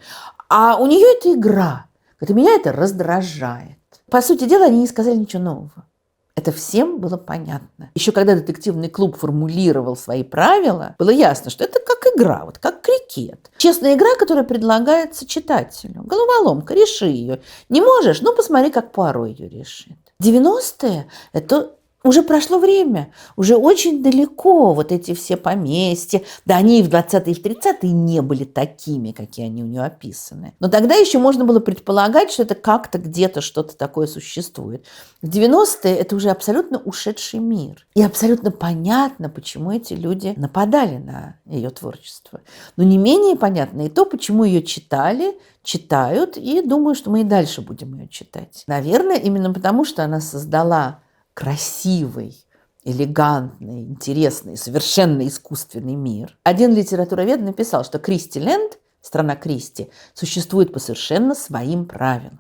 а у нее это игра. Это меня это раздражает. По сути дела, они не сказали ничего нового. Это всем было понятно. Еще когда детективный клуб формулировал свои правила, было ясно, что это как игра, вот как крикет. Честная игра, которая предлагается читателю. Головоломка, реши ее. Не можешь? Ну, посмотри, как Пуаро ее решит. 90-е – это уже прошло время, уже очень далеко вот эти все поместья. Да, они и в 20-е, и в 30-е не были такими, какие они у нее описаны. Но тогда еще можно было предполагать, что это как-то где-то что-то такое существует. В 90-е это уже абсолютно ушедший мир. И абсолютно понятно, почему эти люди нападали на ее творчество. Но не менее понятно и то, почему ее читали, читают, и думаю, что мы и дальше будем ее читать. Наверное, именно потому, что она создала красивый, элегантный, интересный, совершенно искусственный мир. Один литературовед написал, что Кристи-ленд, страна Кристи, существует по совершенно своим правилам.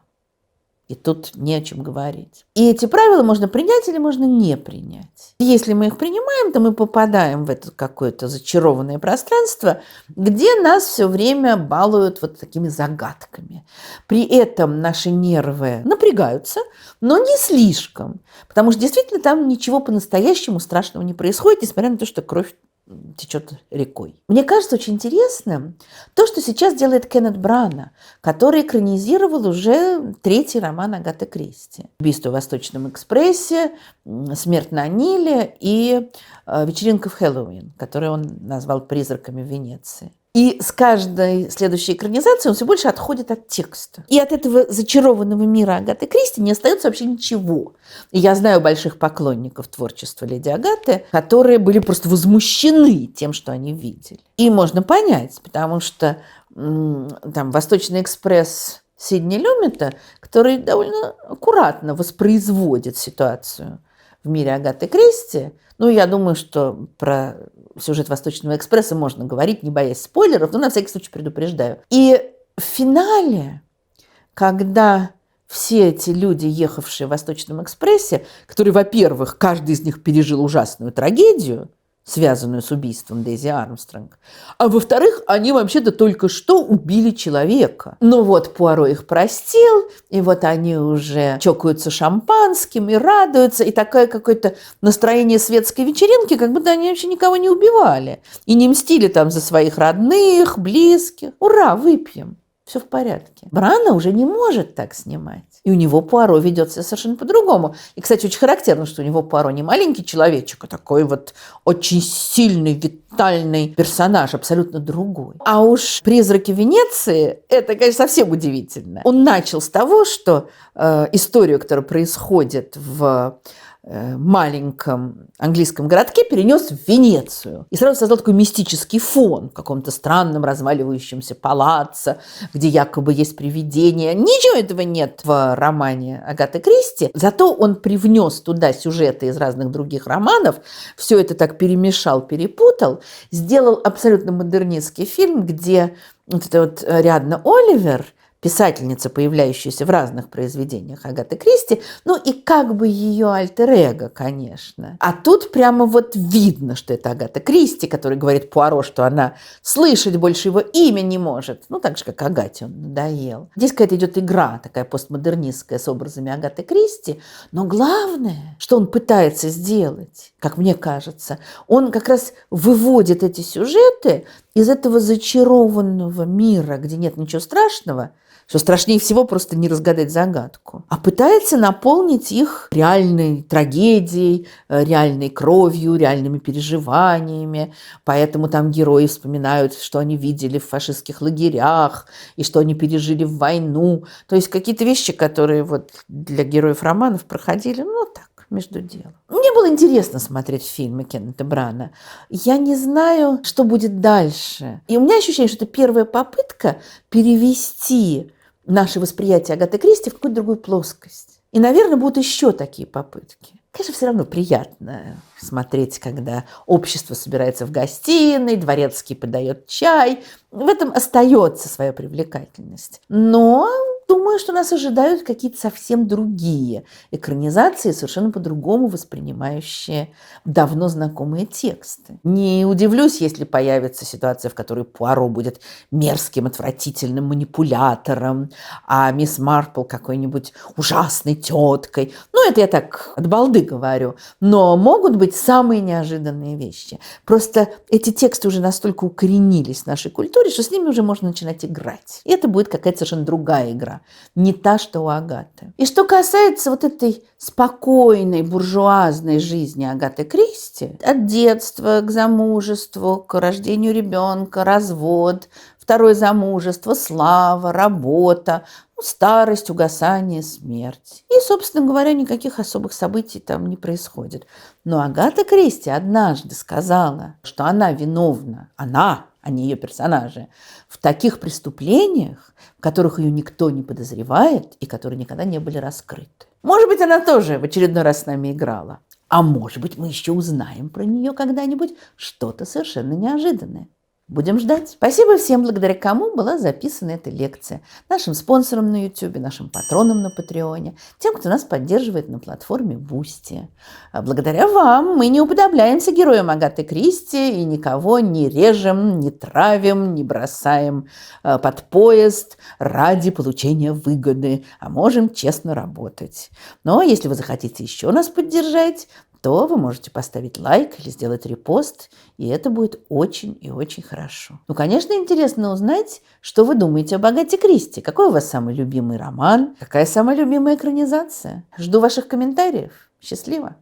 И тут не о чем говорить. И эти правила можно принять или можно не принять. Если мы их принимаем, то мы попадаем в это какое-то зачарованное пространство, где нас все время балуют вот такими загадками. При этом наши нервы напрягаются, но не слишком. Потому что действительно там ничего по-настоящему страшного не происходит, несмотря на то, что кровь течет рекой. Мне кажется очень интересным то, что сейчас делает Кеннет Брана, который экранизировал уже 3-й роман Агаты Кристи. «Убийство в Восточном экспрессе», «Смерть на Ниле» и «Вечеринка в Хэллоуин», которую он назвал «Призраками в Венеции». И с каждой следующей экранизацией он все больше отходит от текста. И от этого зачарованного мира Агаты Кристи не остается вообще ничего. И я знаю больших поклонников творчества леди Агаты, которые были просто возмущены тем, что они видели. И можно понять, потому что там «Восточный экспресс» Сидни Люмета, который довольно аккуратно воспроизводит ситуацию в мире Агаты Кристи. Ну, я думаю, что про сюжет «Восточного экспресса» можно говорить, не боясь спойлеров, но на всякий случай предупреждаю. И в финале, когда все эти люди, ехавшие в «Восточном экспрессе», которые, во-первых, каждый из них пережил ужасную трагедию, связанную с убийством Дейзи Армстронг, а во-вторых, они вообще-то только что убили человека. Но вот Пуаро их простил, и вот они уже чокаются шампанским и радуются, и такое какое-то настроение светской вечеринки, как будто они вообще никого не убивали и не мстили там за своих родных, близких. Ура, выпьем! Все в порядке. Брана уже не может так снимать. И у него Пуаро ведет себя совершенно по-другому. И, кстати, очень характерно, что у него Пуаро не маленький человечек, а такой вот очень сильный, витальный персонаж, абсолютно другой. А уж «Призраки Венеции» – это, конечно, совсем удивительно. Он начал с того, что историю, которая происходит в маленьком английском городке, перенес в Венецию. И сразу создал такой мистический фон в каком-то странном разваливающемся палаццо, где якобы есть привидения. Ничего этого нет в романе Агаты Кристи. Зато он привнес туда сюжеты из разных других романов, все это так перемешал, перепутал, сделал абсолютно модернистский фильм, где вот эта вот Риадна Оливер, писательница, появляющаяся в разных произведениях Агаты Кристи, ну и как бы ее альтер-эго, конечно. А тут прямо вот видно, что это Агата Кристи, которая говорит Пуаро, что она слышать больше его имя не может. Ну, так же, как Агате он надоел. Здесь какая-то идет игра такая постмодернистская с образами Агаты Кристи, но главное, что он пытается сделать, как мне кажется, он как раз выводит эти сюжеты из этого зачарованного мира, где нет ничего страшного, что страшнее всего просто не разгадать загадку, а пытается наполнить их реальной трагедией, реальной кровью, реальными переживаниями. Поэтому там герои вспоминают, что они видели в фашистских лагерях и что они пережили в войну. То есть какие-то вещи, которые вот для героев романов проходили, ну так, между делом. Мне было интересно смотреть фильмы Кеннета Брана. Я не знаю, что будет дальше. И у меня ощущение, что это первая попытка перевести наше восприятие Агаты Кристи в какую-то другую плоскость. И, наверное, будут еще такие попытки. Конечно, все равно приятно смотреть, когда общество собирается в гостиной, дворецкий подает чай. В этом остается своя привлекательность. Но думаю, что нас ожидают какие-то совсем другие экранизации, совершенно по-другому воспринимающие давно знакомые тексты. Не удивлюсь, если появится ситуация, в которой Пуаро будет мерзким, отвратительным манипулятором, а мисс Марпл какой-нибудь ужасной теткой. Ну, это я так от балды говорю. Но могут быть самые неожиданные вещи. Просто эти тексты уже настолько укоренились в нашей культуре, что с ними уже можно начинать играть. И это будет какая-то совершенно другая игра, не та, что у Агаты. И что касается вот этой спокойной буржуазной жизни Агаты Кристи, от детства к замужеству, к рождению ребенка, развод, второе замужество, слава, работа, старость, угасание, смерть. И, собственно говоря, никаких особых событий там не происходит. Но Агата Кристи однажды сказала, что она виновна, она, а не ее персонажи, в таких преступлениях, в которых ее никто не подозревает и которые никогда не были раскрыты. Может быть, она тоже в очередной раз с нами играла. А может быть, мы еще узнаем про нее когда-нибудь что-то совершенно неожиданное. Будем ждать. Спасибо всем, благодаря кому была записана эта лекция. Нашим спонсорам на YouTube, нашим патронам на Патреоне, тем, кто нас поддерживает на платформе Boosty. Благодаря вам мы не уподобляемся героям Агаты Кристи и никого не режем, не травим, не бросаем под поезд ради получения выгоды, а можем честно работать. Но если вы захотите еще нас поддержать, то вы можете поставить лайк или сделать репост, и это будет очень и очень хорошо. Ну, конечно, интересно узнать, что вы думаете об Агате Кристи. Какой у вас самый любимый роман? Какая самая любимая экранизация? Жду ваших комментариев. Счастливо!